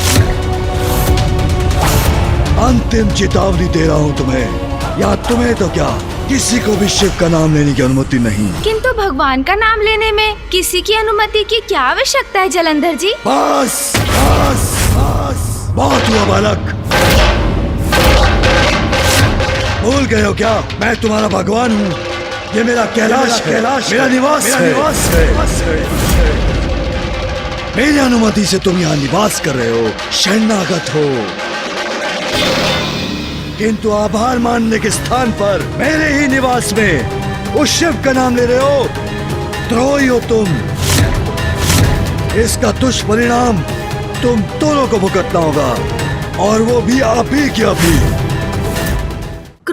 S2: अंतिम चेतावनी दे रहा हूं तुम्हें। या तुम्हें तो क्या, किसी को भी शिव का नाम लेने की अनुमति नहीं।
S5: किंतु भगवान का नाम लेने में किसी की अनुमति की क्या आवश्यकता है जलंधर जी?
S2: बस बस बस, बहुत हुआ बालक। भूल गए हो क्या, मैं तुम्हारा भगवान हूँ। ये मेरा कैलाश है, मेरा निवास है। मेरी अनुमति से तुम यहाँ निवास कर रहे हो, शरणागत हो। किंतु आभार मानने के स्थान पर मेरे ही निवास में उस शिव का नाम ले रहे हो। द्रोही हो तुम। इसका दुष्परिणाम तुम दोनों को भुगतना होगा, और वो भी आप ही की अभी।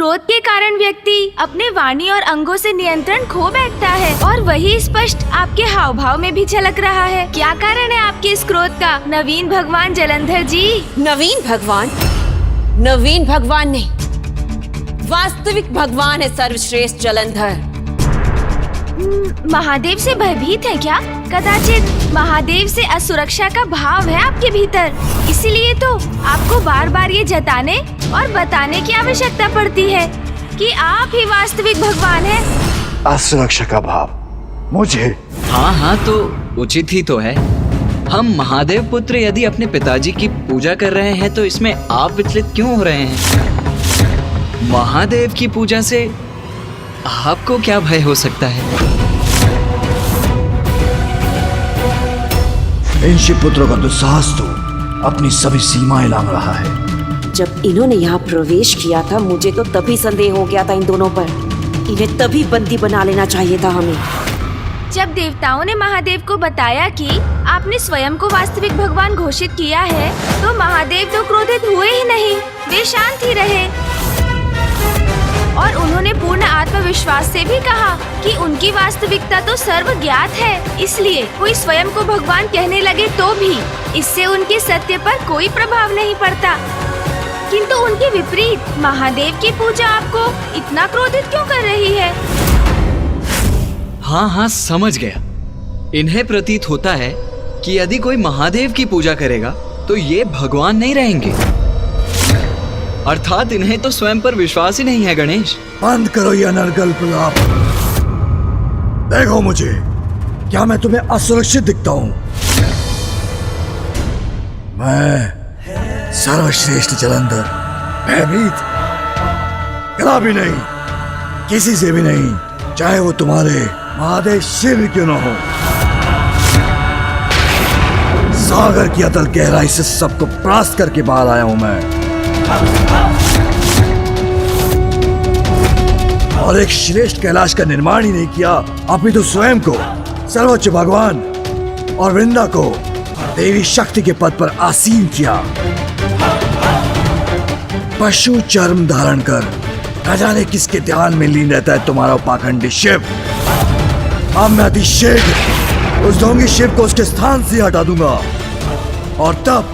S5: क्रोध के कारण व्यक्ति अपने वाणी और अंगों से नियंत्रण खो बैठता है और वही स्पष्ट आपके हाव भाव में भी झलक रहा है। क्या कारण है आपके इस क्रोध का, नवीन भगवान जलंधर जी?
S9: नवीन भगवान? नवीन भगवान नहीं, वास्तविक भगवान है सर्वश्रेष्ठ जलंधर।
S5: महादेव से भयभीत है क्या? कदाचित महादेव से असुरक्षा का भाव है आपके भीतर, इसीलिए तो आपको बार बार ये जताने और बताने की आवश्यकता पड़ती है कि आप ही वास्तविक भगवान हैं।
S2: असुरक्षा का भाव मुझे?
S12: हाँ तो उचित ही तो है। हम महादेव पुत्र यदि अपने पिताजी की पूजा कर रहे हैं तो इसमें आप विचलित क्यों हो रहे हैं? महादेव की पूजा से आपको क्या भय हो सकता है?
S2: इन शिवपुत्रों का दुस्साहस तो अपनी सभी सीमाएं लांघ रहा है।
S9: जब इन्होंने यहाँ प्रवेश किया था मुझे तो तभी संदेह हो गया था इन दोनों पर। इन्हें तभी बंदी बना लेना चाहिए था हमें।
S5: जब देवताओं ने महादेव को बताया कि आपने स्वयं को वास्तविक भगवान घोषित किया है तो महादेव तो क्रोधित हुए ही नहीं, वे शांत ही रहे और उन्होंने पूर्ण आत्मविश्वास से भी कहा कि उनकी वास्तविकता तो सर्वज्ञात है, इसलिए कोई स्वयं को भगवान कहने लगे तो भी इससे उनके सत्य पर कोई प्रभाव नहीं पड़ता। किंतु उनके विपरीत महादेव की पूजा आपको इतना क्रोधित क्यों कर रही है?
S12: हाँ समझ गया। इन्हें प्रतीत होता है कि यदि कोई महादेव की पूजा करेगा तो ये भगवान नहीं रहेंगे, अर्थात इन्हें तो स्वयं पर विश्वास ही नहीं है। गणेश,
S2: बंद करो ये अनर्गल प्रलाप। देखो मुझे, क्या मैं तुम्हें असुरक्षित दिखता हूँ? मैं सर्वश्रेष्ठ जलंधर भयभीत कभी नहीं, किसी से भी नहीं, चाहे वो तुम्हारे महादेव शिव क्यों न हो। सागर की अतल गहराई से सबको परास्त करके बाहर आया हूं मैं, और एक श्रेष्ठ कैलाश का निर्माण ही नहीं किया, अपितु स्वयं को सर्वोच्च भगवान और वृंदा को देवी शक्ति के पद पर आसीन किया। पशु चर्म धारण कर न जाने किसके ध्यान में लीन रहता है तुम्हारा पाखंडी शिव। अब मैं अति शीघ्र उस ढोंगी शिव को उसके स्थान से हटा दूंगा और तब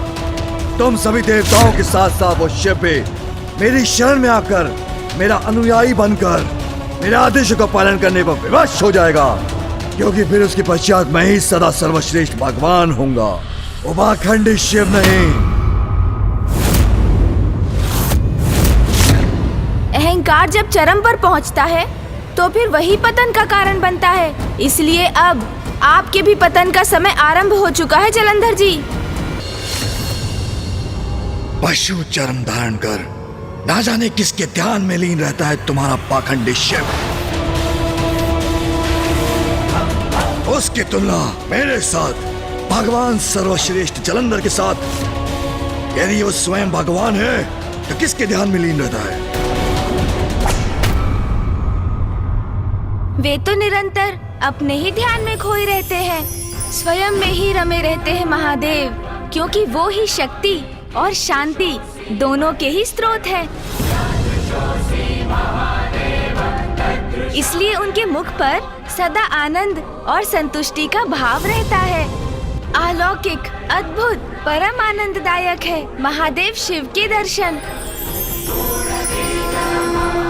S2: तुम सभी देवताओं के साथ साथ वो शिव भी मेरी शरण में आकर मेरा अनुयायी बनकर मेरे आदेशों का पालन करने पर विवश हो जाएगा, क्योंकि फिर उसके पश्चात मैं ही सदा सर्वश्रेष्ठ भगवान होऊंगा, वो पाखंडी शिव नहीं।
S5: अहंकार जब चरम पर पहुंचता है तो फिर वही पतन का कारण बनता है, इसलिए अब आपके भी पतन का समय आरंभ हो चुका है जलंधर जी।
S2: पशु चर्म धारण कर ना जाने किसके ध्यान में लीन रहता है तुम्हारा पाखंडी शिव। उसकी तुलना मेरे साथ भगवान सर्वश्रेष्ठ जलंधर के साथ, यदि वो स्वयं भगवान है तो किसके ध्यान में लीन रहता है?
S5: वे तो निरंतर अपने ही ध्यान में खोए रहते हैं, स्वयं में ही रमे रहते हैं महादेव, क्योंकि वो ही शक्ति और शांति दोनों के ही स्रोत है। इसलिए उनके मुख पर सदा आनंद और संतुष्टि का भाव रहता है। अलौकिक, अद्भुत, परम आनंददायक है महादेव शिव के दर्शन,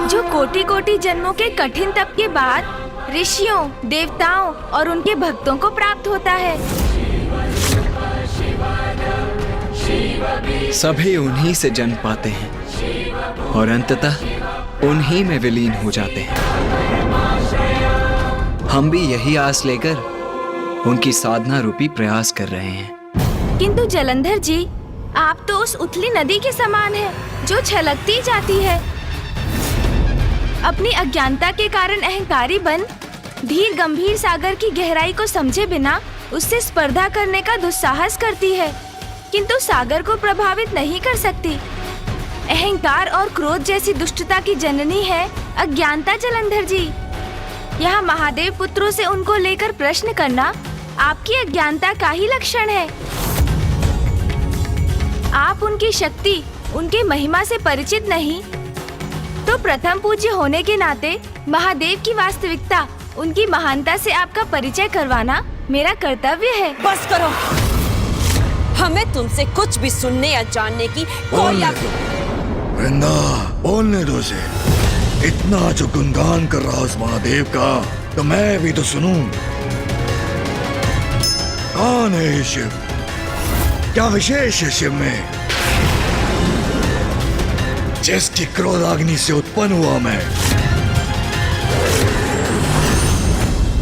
S5: जो कोटि कोटि जन्मों के कठिन तप के बाद ऋषियों, देवताओं और उनके भक्तों को प्राप्त होता है।
S12: सभी उन्हीं से जन्म पाते हैं और अंततः उन्हीं में विलीन हो जाते हैं। हम भी यही आस लेकर उनकी साधना रूपी प्रयास कर रहे हैं।
S5: किंतु जलंधर जी, आप तो उस उथली नदी के समान हैं, जो छलकती जाती है। अपनी अज्ञानता के कारण अहंकारी बन धीर गंभीर सागर की गहराई को समझे बिना उससे स्पर्धा करने का दुस्साहस करती है, किंतु सागर को प्रभावित नहीं कर सकती। अहंकार और क्रोध जैसी दुष्टता की जननी है अज्ञानता जलंधर जी। यहाँ महादेव पुत्रों से उनको लेकर प्रश्न करना आपकी अज्ञानता का ही लक्षण है। आप उनकी शक्ति, उनके महिमा से परिचित नहीं, तो प्रथम पूज्य होने के नाते महादेव की वास्तविकता, उनकी महानता से आपका परिचय करवाना मेरा कर्तव्य है।
S9: बस करो, हमें तुमसे कुछ भी सुनने या जानने की कोई
S2: वृंदा, बोलने दो उसे। इतना जो गुणगान कर रहा उस महादेव का, तो मैं भी तो सुनूं। कौन है ये शिव? क्या विशेष है शिव में, जिसकी क्रोधाग्नि से उत्पन्न हुआ मैं,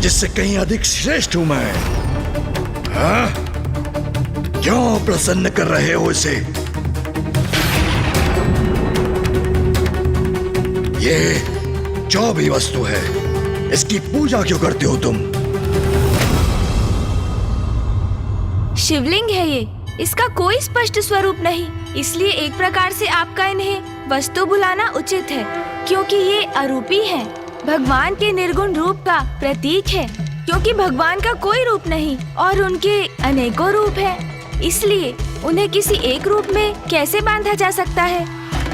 S2: जिससे कहीं अधिक श्रेष्ठ हूं मैं? हाँ? क्यों प्रसन्न कर रहे हो इसे? ये जो भी वस्तु है, इसकी पूजा क्यों करते हो तुम?
S5: शिवलिंग है ये, इसका कोई स्पष्ट स्वरूप नहीं, इसलिए एक प्रकार से आपका इन्हें वस्तु बुलाना उचित है, क्योंकि ये अरूपी है, भगवान के निर्गुण रूप का प्रतीक है। क्योंकि भगवान का कोई रूप नहीं और उनके अनेकों रूप है, इसलिए उन्हें किसी एक रूप में कैसे बांधा जा सकता है।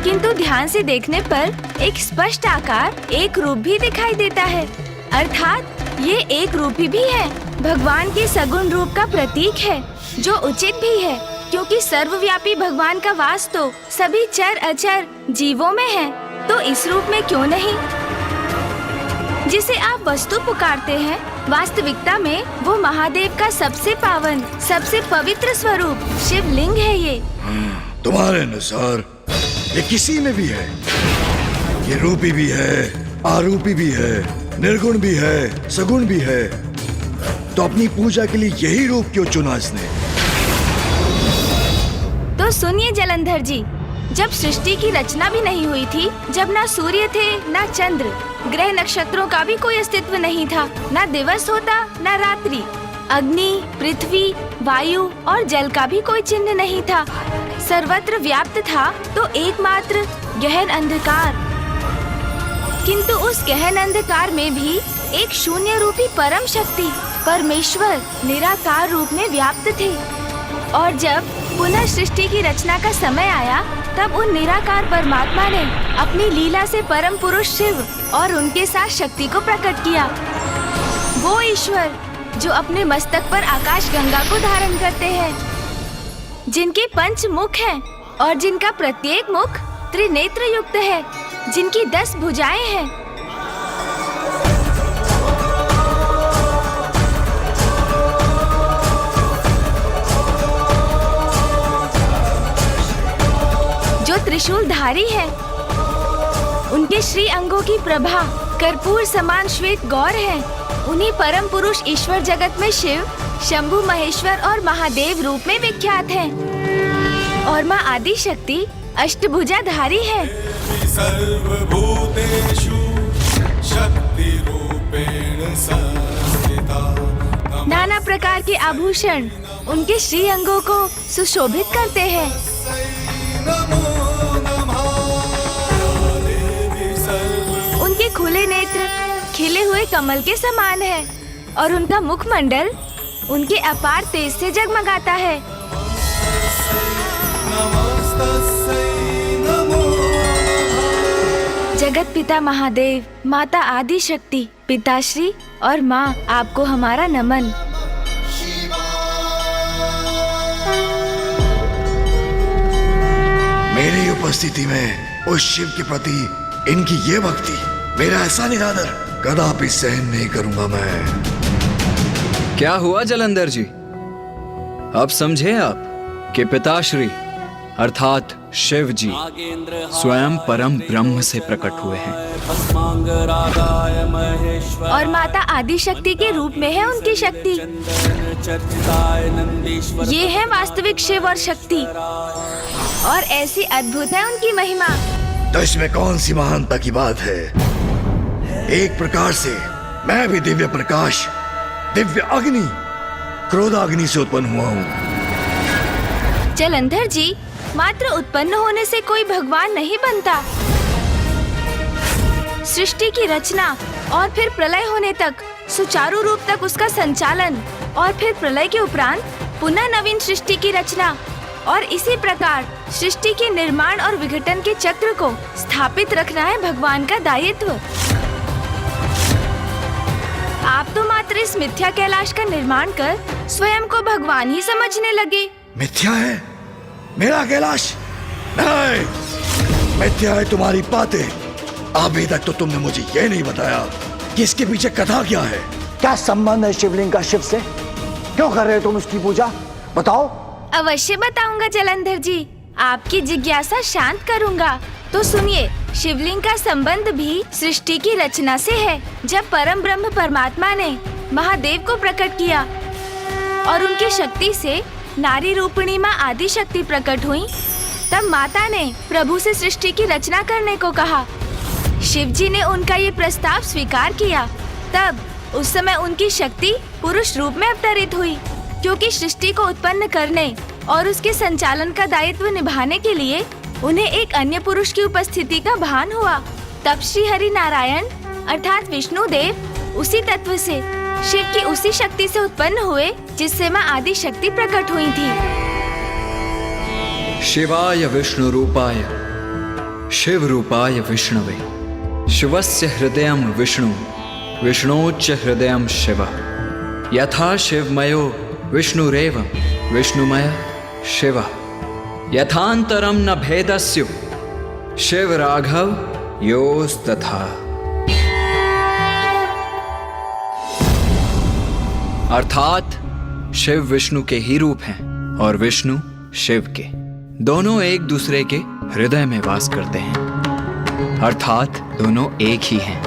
S5: किंतु ध्यान से देखने पर एक स्पष्ट आकार, एक रूप भी दिखाई देता है, अर्थात ये एक रूपी भी है, भगवान के सगुण रूप का प्रतीक है, जो उचित भी है, क्योंकि सर्वव्यापी भगवान का वास तो सभी चर अचर जीवों में है, तो इस रूप में क्यों नहीं? जिसे आप वस्तु पुकारते हैं, वास्तविकता में वो महादेव का सबसे पावन, सबसे पवित्र स्वरूप शिवलिंग है ये।
S2: तुम्हारे अनुसार ये किसी में भी है, ये रूपी भी है, आरूपी भी है, निर्गुण भी है, सगुण भी है, तो अपनी पूजा के लिए यही रूप क्यों चुना इसने?
S5: तो सुनिए जलंधर जी, जब सृष्टि की रचना भी नहीं हुई थी, जब ना सूर्य थे, ना चंद्र, ग्रह नक्षत्रों का भी कोई अस्तित्व नहीं था, ना दिवस होता, ना रात्रि, अग्नि, पृथ्वी, वायु और जल का भी कोई चिन्ह नहीं था, सर्वत्र व्याप्त था तो एकमात्र गहन अंधकार। किंतु उस गहन अंधकार में भी एक शून्य रूपी परम शक्ति, परमेश्वर निराकार रूप में व्याप्त थे। और जब पुनः सृष्टि की रचना का समय आया, तब उन निराकार परमात्मा ने अपनी लीला से परम पुरुष शिव और उनके साथ शक्ति को प्रकट किया। वो ईश्वर जो अपने मस्तक पर आकाश गंगा को धारण करते हैं, जिनके 5 मुख हैं और जिनका प्रत्येक मुख त्रिनेत्र युक्त है, जिनकी 10 भुजाएं हैं। जो त्रिशूलधारी है, उनके श्री अंगों की प्रभा कर्पूर समान श्वेत गौर है। उन्हीं परम पुरुष ईश्वर जगत में शिव, शंभु, महेश्वर और महादेव रूप में विख्यात हैं। और माँ आदि शक्ति अष्टभुजाधारी है।
S13: सर्वभूतेषु शक्ति रूपेण संस्थिता।
S5: नाना प्रकार के आभूषण उनके श्री अंगों को सुशोभित करते हैं। उनके खुले नेत्र खिले हुए कमल के समान है और उनका मुखमंडल उनके अपार तेज से जगमगाता है। जगत पिता महादेव, माता आदि शक्ति, पिताश्री और माँ, आपको हमारा नमन।
S2: मेरी उपस्थिति में उस शिव के प्रति इनकी ये भक्ति, मेरा ऐसा निरादर कदापि सहन नहीं करूंगा मैं।
S12: क्या हुआ जलंधर जी? अब समझे आप कि पिताश्री अर्थात शिव जी स्वयं परम ब्रह्म से प्रकट हुए हैं
S5: और माता आदि शक्ति के रूप में है उनकी शक्ति। ये है वास्तविक शिव और शक्ति और ऐसी अद्भुत है उनकी महिमा।
S2: तो इसमें कौन सी महानता की बात है? एक प्रकार से मैं भी दिव्य प्रकाश, दिव्य अग्नि, क्रोधाग्नि से उत्पन्न हुआ हूँ।
S5: जलंधर जी, मात्र उत्पन्न होने से कोई भगवान नहीं बनता। सृष्टि की रचना और फिर प्रलय होने तक, सुचारू रूप तक उसका संचालन और फिर प्रलय के उपरांत पुनः नवीन सृष्टि की रचना और इसी प्रकार सृष्टि के निर्माण और विघटन के चक्र को स्थापित रखना है भगवान का दायित्व। आप तो मात्र इस मिथ्या कैलाश का निर्माण कर स्वयं को भगवान ही समझने लगे।
S2: मिथ्या है मेरा कैलाश? नहीं, मिथ्या है तुम्हारी बातें। अभी तक तो तुमने मुझे ये नहीं बताया कि इसके पीछे कथा क्या है।
S14: क्या संबंध है शिवलिंग का शिव से? क्यों कर रहे हो तुम उसकी पूजा? बताओ।
S5: अवश्य बताऊंगा जलंधर जी, आपकी जिज्ञासा शांत करूंगा। तो सुनिए, शिवलिंग का संबंध भी सृष्टि की रचना से है। जब परम ब्रह्म परमात्मा ने महादेव को प्रकट किया और उनकी शक्ति से नारी रूपिणी माँ आदि शक्ति प्रकट हुई, तब माता ने प्रभु से सृष्टि की रचना करने को कहा। शिव जी ने उनका ये प्रस्ताव स्वीकार किया। तब उस समय उनकी शक्ति पुरुष रूप में अवतरित हुई, क्योंकि सृष्टि को उत्पन्न करने और उसके संचालन का दायित्व निभाने के लिए उन्हें एक अन्य पुरुष की उपस्थिति का भान हुआ। तब श्री हरि नारायण अर्थात विष्णु देव उसी तत्व से, शिव की उसी शक्ति से उत्पन्न हुए जिससे माँ आदि शक्ति प्रकट हुई थी।
S12: शिवाय विष्णु रूपाय शिव रूपाय विष्णवे शिवस्य हृदयं विष्णु विष्णोच्च हृदयं शिवः यथा शिवमयो विष्णुरेव विष्णुमय शिवः यथान्तरं न भेदस्य शिव राघव योस्तथा। अर्थात शिव विष्णु के ही रूप हैं और विष्णु शिव के। दोनों एक दूसरे के हृदय में वास करते हैं, अर्थात दोनों एक ही हैं।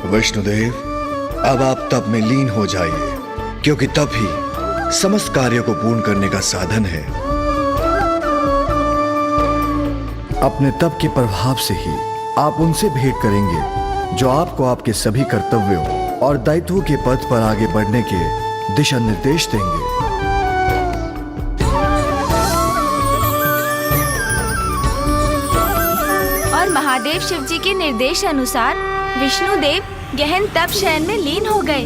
S2: विष्णुदेव, अब आप तप में लीन हो जाइए, क्योंकि तप ही समस्त कार्यों को पूर्ण करने का साधन है। अपने तप के प्रभाव से ही आप उनसे भेंट करेंगे जो आपको आपके सभी कर्तव्यों और दायित्वों के पथ पर आगे बढ़ने के दिशा निर्देश देंगे।
S5: और महादेव शिव जी के निर्देश अनुसार विष्णुदेव गहन तप शयन में लीन हो गए,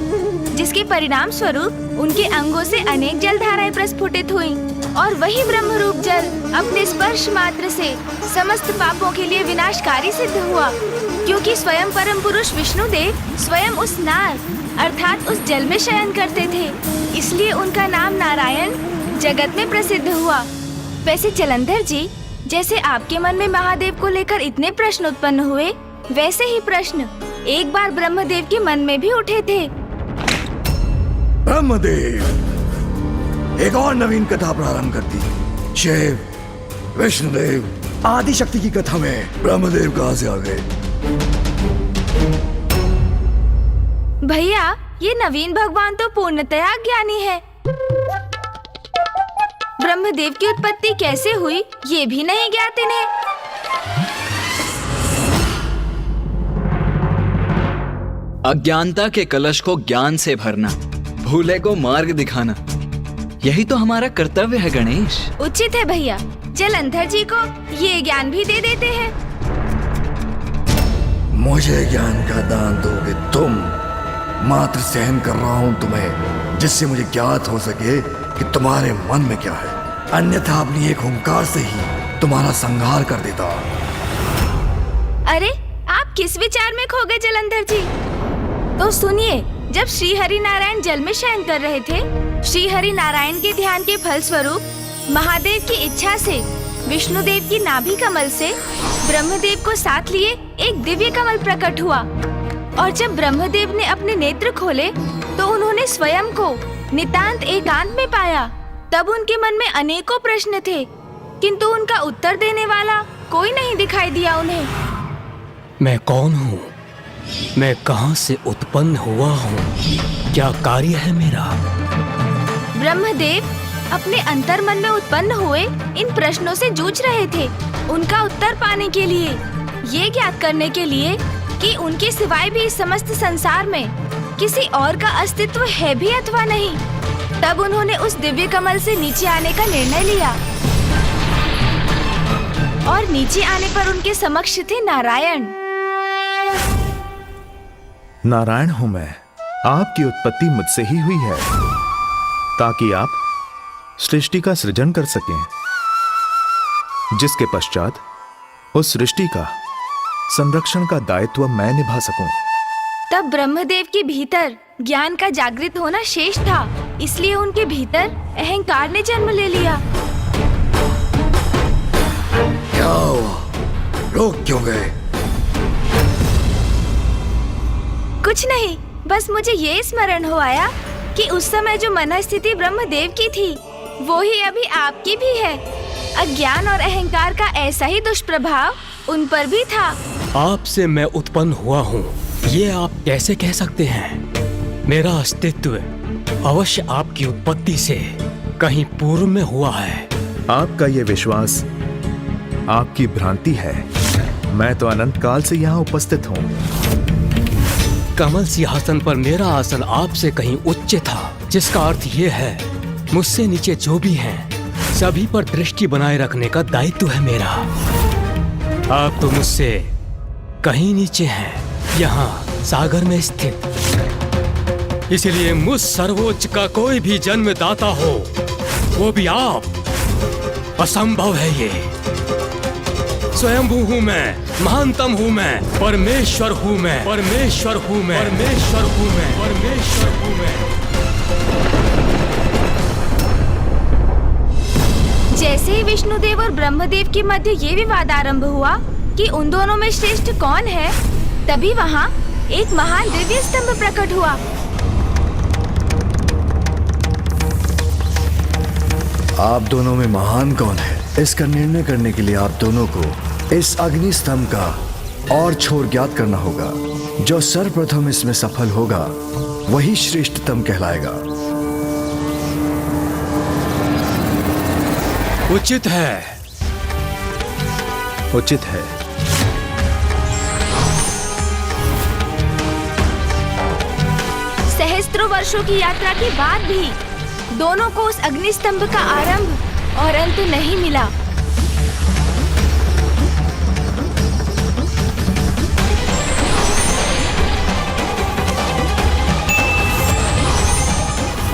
S5: जिसके परिणाम स्वरूप उनके अंगों से अनेक जल धाराएं प्रस्फुटित हुई और वही ब्रह्म रूप जल अपने स्पर्श मात्र से समस्त पापों के लिए विनाशकारी सिद्ध हुआ, क्योंकि स्वयं परम पुरुष विष्णुदेव स्वयं उस नार अर्थात उस जल में शयन करते थे, इसलिए उनका नाम नारायण जगत में प्रसिद्ध हुआ। वैसे जलंधर जी, जैसे आपके मन में महादेव को लेकर इतने प्रश्न उत्पन्न हुए, वैसे ही प्रश्न एक बार ब्रह्मदेव के मन में भी उठे थे।
S2: ब्रह्मदेव, एक और नवीन कथा प्रारंभ कर दी। शिव, विष्णुदेव, आदि शक्ति की कथा में ब्रह्मदेव कहाँ से आ गए?
S5: भैया, ये नवीन भगवान तो पूर्णतया ज्ञानी है। ब्रह्मदेव की उत्पत्ति कैसे हुई, ये भी नहीं ज्ञात इन्हें।
S12: अज्ञानता के कलश को ज्ञान से भरना, भूले को मार्ग दिखाना, यही तो हमारा कर्तव्य है गणेश।
S5: उचित है भैया, जलंधर जी को ये ज्ञान भी दे देते हैं।
S2: मुझे ज्ञान का दान दोगे तुम? मात्र सहन कर रहा हूँ तुम्हें, जिससे मुझे ज्ञात हो सके कि तुम्हारे मन में क्या है, अन्यथा अपनी एक हुंकार से ही तुम्हारा संहार कर देता।
S5: अरे, आप किस विचार में खो गए जलंधर जी? तो सुनिए, जब श्री हरि नारायण जल में शयन कर रहे थे, श्री हरि नारायण के ध्यान के फल स्वरूप महादेव की इच्छा से विष्णुदेव की नाभि कमल से ब्रह्मदेव को साथ लिए एक दिव्य कमल प्रकट हुआ। और जब ब्रह्मदेव ने अपने नेत्र खोले तो उन्होंने स्वयं को नितांत एकांत में पाया। तब उनके मन में अनेकों प्रश्न थे, किंतु उनका उत्तर देने वाला कोई नहीं दिखाई दिया उन्हें।
S6: मैं कौन हूँ? मैं कहाँ से उत्पन्न हुआ हूँ? क्या कार्य है मेरा?
S5: ब्रह्मदेव अपने अंतर्मन में उत्पन्न हुए इन प्रश्नों से जूझ रहे थे, उनका उत्तर पाने के लिए, ये ज्ञात करने के लिए कि उनके सिवाय भी इस समस्त संसार में किसी और का अस्तित्व है भी अथवा नहीं। तब उन्होंने उस दिव्य कमल से नीचे आने का निर्णय लिया और नीचे आने पर उनके समक्ष थे नारायण।
S15: नारायण हूं मैं। आपकी उत्पत्ति मुझसे ही हुई है ताकि आप सृष्टि का सृजन कर सकें, जिसके पश्चात उस सृष्टि का संरक्षण का दायित्व मैं निभा सकूं।
S5: तब ब्रह्मदेव के भीतर ज्ञान का जागृत होना शेष था, इसलिए उनके भीतर अहंकार ने जन्म ले लिया।
S2: क्या हुआ? रोक क्यों गए?
S5: कुछ नहीं, बस मुझे ये स्मरण हो आया कि उस समय जो मनस्थिति ब्रह्मदेव की थी वो ही अभी आपकी भी है। अज्ञान और अहंकार का ऐसा ही दुष्प्रभाव उन पर भी था।
S6: आपसे मैं उत्पन्न हुआ हूँ, ये आप कैसे कह सकते हैं? मेरा अस्तित्व अवश्य आपकी उत्पत्ति से कहीं पूर्व में हुआ है।
S15: आपका ये विश्वास आपकी भ्रांति है। मैं तो अनंत काल से यहाँ उपस्थित हूँ।
S6: कमल सिंहासन पर मेरा आसन आपसे कहीं उच्च था, जिसका अर्थ ये है मुझसे नीचे जो भी हैं सभी पर दृष्टि बनाए रखने का दायित्व है मेरा। आप तो मुझसे कहीं नीचे हैं, यहाँ सागर में स्थित। इसलिए मुझ सर्वोच्च का कोई भी जन्मदाता हो, वो भी आप, असंभव है ये। स्वयंभू हूँ मैं, महानतम हूँ मैं, परमेश्वर हूँ मैं, परमेश्वर हूँ मैं, परमेश्वर हूँ मैं, परमेश्वर हूँ मैं।
S5: जैसे ही विष्णुदेव और ब्रह्मदेव के मध्य ये विवाद आरंभ हुआ कि उन दोनों में श्रेष्ठ कौन है, तभी वहाँ एक महान दिव्य स्तंभ प्रकट हुआ।
S2: आप दोनों में महान कौन है, इसका निर्णय करने के लिए आप दोनों को इस अग्नि स्तंभ का और छोर ज्ञात करना होगा। जो सर्वप्रथम इसमें सफल होगा वही श्रेष्ठतम कहलाएगा।
S6: उचित है,
S15: उचित है।
S5: सहस्त्रों वर्षों की यात्रा के बाद भी दोनों को उस अग्नि स्तंभ का आरंभ और अंत नहीं मिला।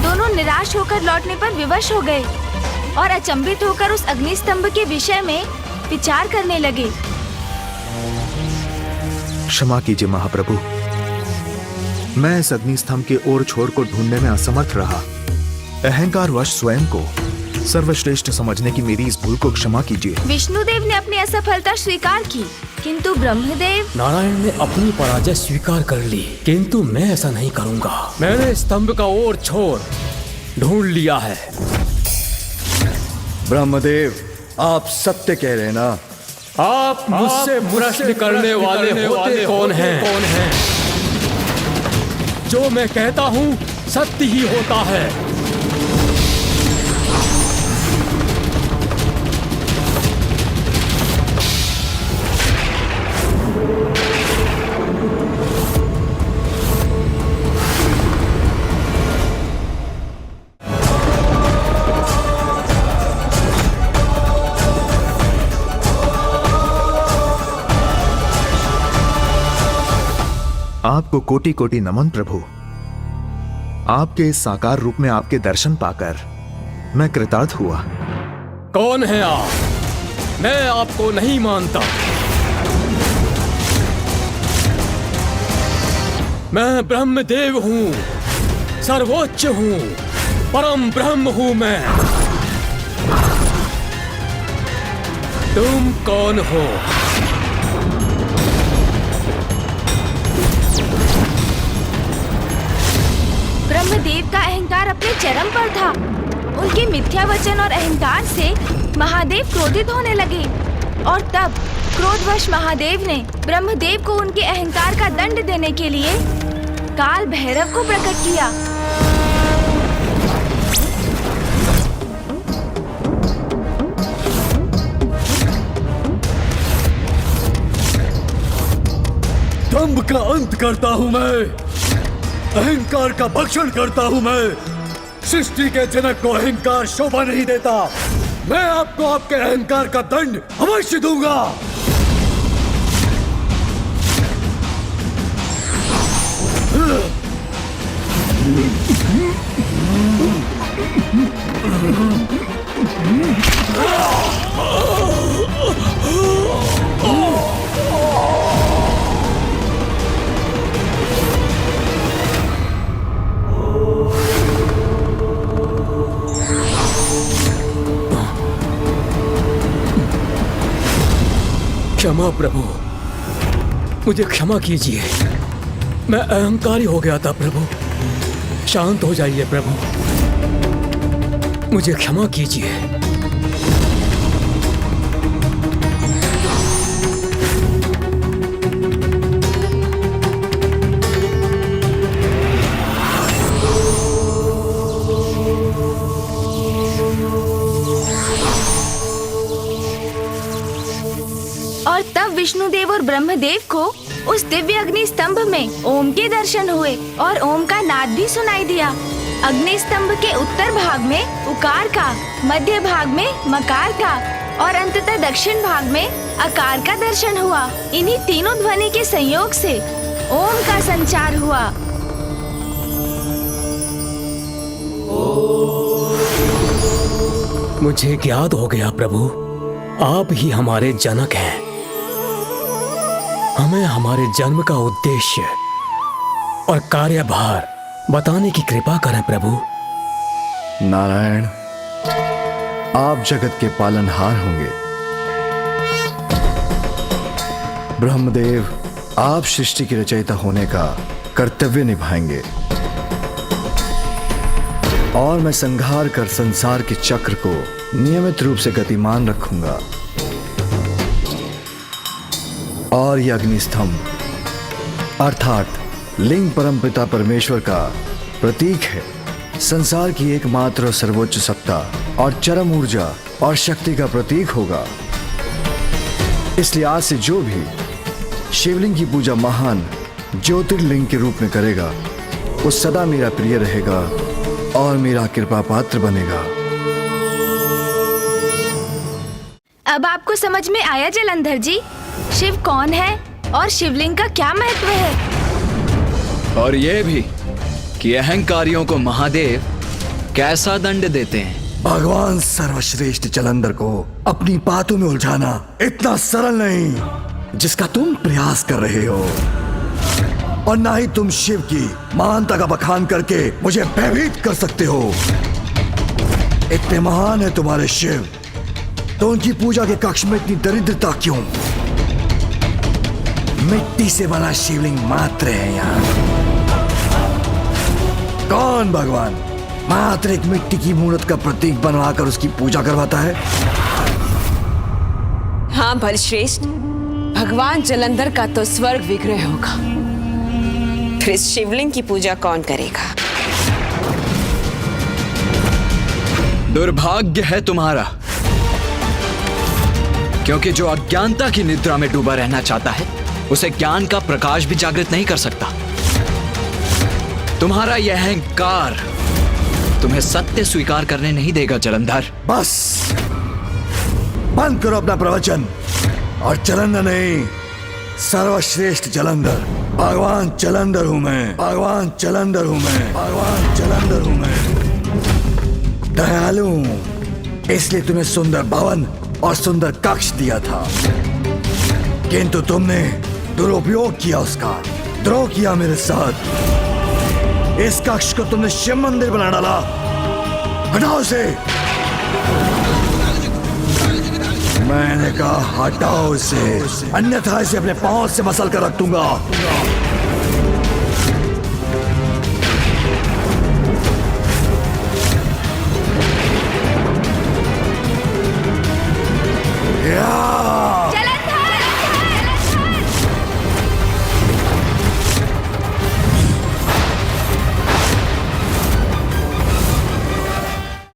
S5: दोनों निराश होकर लौटने पर विवश हो गए और अचंभित होकर उस अग्नि स्तंभ के विषय में विचार करने लगे।
S15: क्षमा कीजिए महाप्रभु, मैं इस अग्नि स्तंभ के ओर छोर को ढूंढने में असमर्थ रहा। अहंकारवश स्वयं को सर्वश्रेष्ठ समझने की मेरी इस भूल को क्षमा कीजिए।
S5: विष्णुदेव ने अपनी असफलता स्वीकार की, किंतु ब्रह्मदेव।
S6: नारायण ने अपनी पराजय स्वीकार कर ली, किंतु मैं ऐसा नहीं करूंगा। मैंने स्तंभ का ओर छोर ढूंढ लिया है।
S2: ब्रह्मदेव, आप सत्य कह रहे हैं ना?
S6: आप मुझसे प्रश्न करने वाले होते कौन हैं? जो मैं कहता हूँ सत्य ही होता है।
S15: आपको कोटि कोटि नमन प्रभु। आपके इस साकार रूप में आपके दर्शन पाकर मैं कृतार्थ हुआ।
S6: कौन है आप? मैं आपको नहीं मानता। मैं ब्रह्मदेव हूँ, सर्वोच्च हूँ, परम ब्रह्म हूँ मैं। तुम कौन हो?
S5: ब्रह्मदेव का अहंकार अपने चरम पर था। उनके मिथ्या वचन और अहंकार से महादेव क्रोधित होने लगे और तब क्रोधवश महादेव ने ब्रह्मदेव को उनके अहंकार का दंड देने के लिए काल भैरव को प्रकट किया।
S7: दंभ का अंत करता हूं मैं। अहंकार का भक्षण करता हूं मैं। सृष्टि के जनक को अहंकार शोभा नहीं देता। मैं आपको आपके अहंकार का दंड अवश्य दूंगा।
S6: क्षमा प्रभु, मुझे क्षमा कीजिए। मैं अहंकारी हो गया था प्रभु। शांत हो जाइए प्रभु, मुझे क्षमा कीजिए।
S5: और तब विष्णुदेव और ब्रह्मदेव को उस दिव्य अग्नि स्तंभ में ओम के दर्शन हुए और ओम का नाद भी सुनाई दिया। अग्नि स्तंभ के उत्तर भाग में उकार का, मध्य भाग में मकार का और अंततः दक्षिण भाग में अकार का दर्शन हुआ। इन्हीं तीनों ध्वनि के संयोग से ओम का संचार हुआ।
S6: मुझे ज्ञात हो गया प्रभु, आप ही हमारे जनक हैं। हमें हमारे जन्म का उद्देश्य और कार्यभार बताने की कृपा करें प्रभु।
S2: नारायण, आप जगत के पालनहार होंगे। ब्रह्मदेव, आप सृष्टि की रचयिता होने का कर्तव्य निभाएंगे और मैं संहार कर संसार के चक्र को नियमित रूप से गतिमान रखूंगा। और यह अग्निस्तंभ अर्थात लिंग परमपिता परमेश्वर का प्रतीक है। संसार की एकमात्र और सर्वोच्च सत्ता और चरम ऊर्जा और शक्ति का प्रतीक होगा। इसलिए आज से जो भी शिवलिंग की पूजा महान ज्योतिर्लिंग के रूप में करेगा, वो सदा मेरा प्रिय रहेगा और मेरा कृपा पात्र बनेगा।
S5: अब आपको समझ में आया जलंधर जी, शिव कौन है और शिवलिंग का क्या महत्व है?
S12: और ये भी कि अहंकारियों को महादेव कैसा दंड देते हैं।
S2: भगवान सर्वश्रेष्ठ जलंधर को अपनी बातों में उलझाना इतना सरल नहीं जिसका तुम प्रयास कर रहे हो, और ना ही तुम शिव की महानता का बखान करके मुझे भयभीत कर सकते हो। इतने महान है तुम्हारे शिव, तो उनकी पूजा के कक्ष में इतनी दरिद्रता क्यों? मिट्टी से बना शिवलिंग मात्र है यहाँ। कौन भगवान मात्र एक मिट्टी की मूर्त का प्रतीक बनवाकर उसकी पूजा करवाता है?
S9: हाँ बलश्रेष्ठ, भगवान जलंधर का तो स्वर्ग विग्रह होगा, फिर इस शिवलिंग की पूजा कौन करेगा?
S12: दुर्भाग्य है तुम्हारा, क्योंकि जो अज्ञानता की निद्रा में डूबा रहना चाहता है उसे ज्ञान का प्रकाश भी जागृत नहीं कर सकता। तुम्हारा यह अहंकार तुम्हें सत्य स्वीकार करने नहीं देगा जलंधर।
S2: बस बंद करो अपना प्रवचन और जलंधर नहीं, सर्वश्रेष्ठ जलंधर, भगवान जलंधर हूं मैं, भगवान जलंधर हूं मैं, भगवान जलंधर हूं मैं। दयालु हूं, इसलिए तुम्हें सुंदर भवन और सुंदर कक्ष दिया था, किंतु तुमने दुरुपयोग किया उसका, द्रोह किया मेरे साथ। इस कक्ष को तुमने शिव मंदिर बना डाला। हटाओ इसे। मैंने कहा हटाओ इसे, अन्यथा इसे अपने पांव से मसल कर रख दूंगा।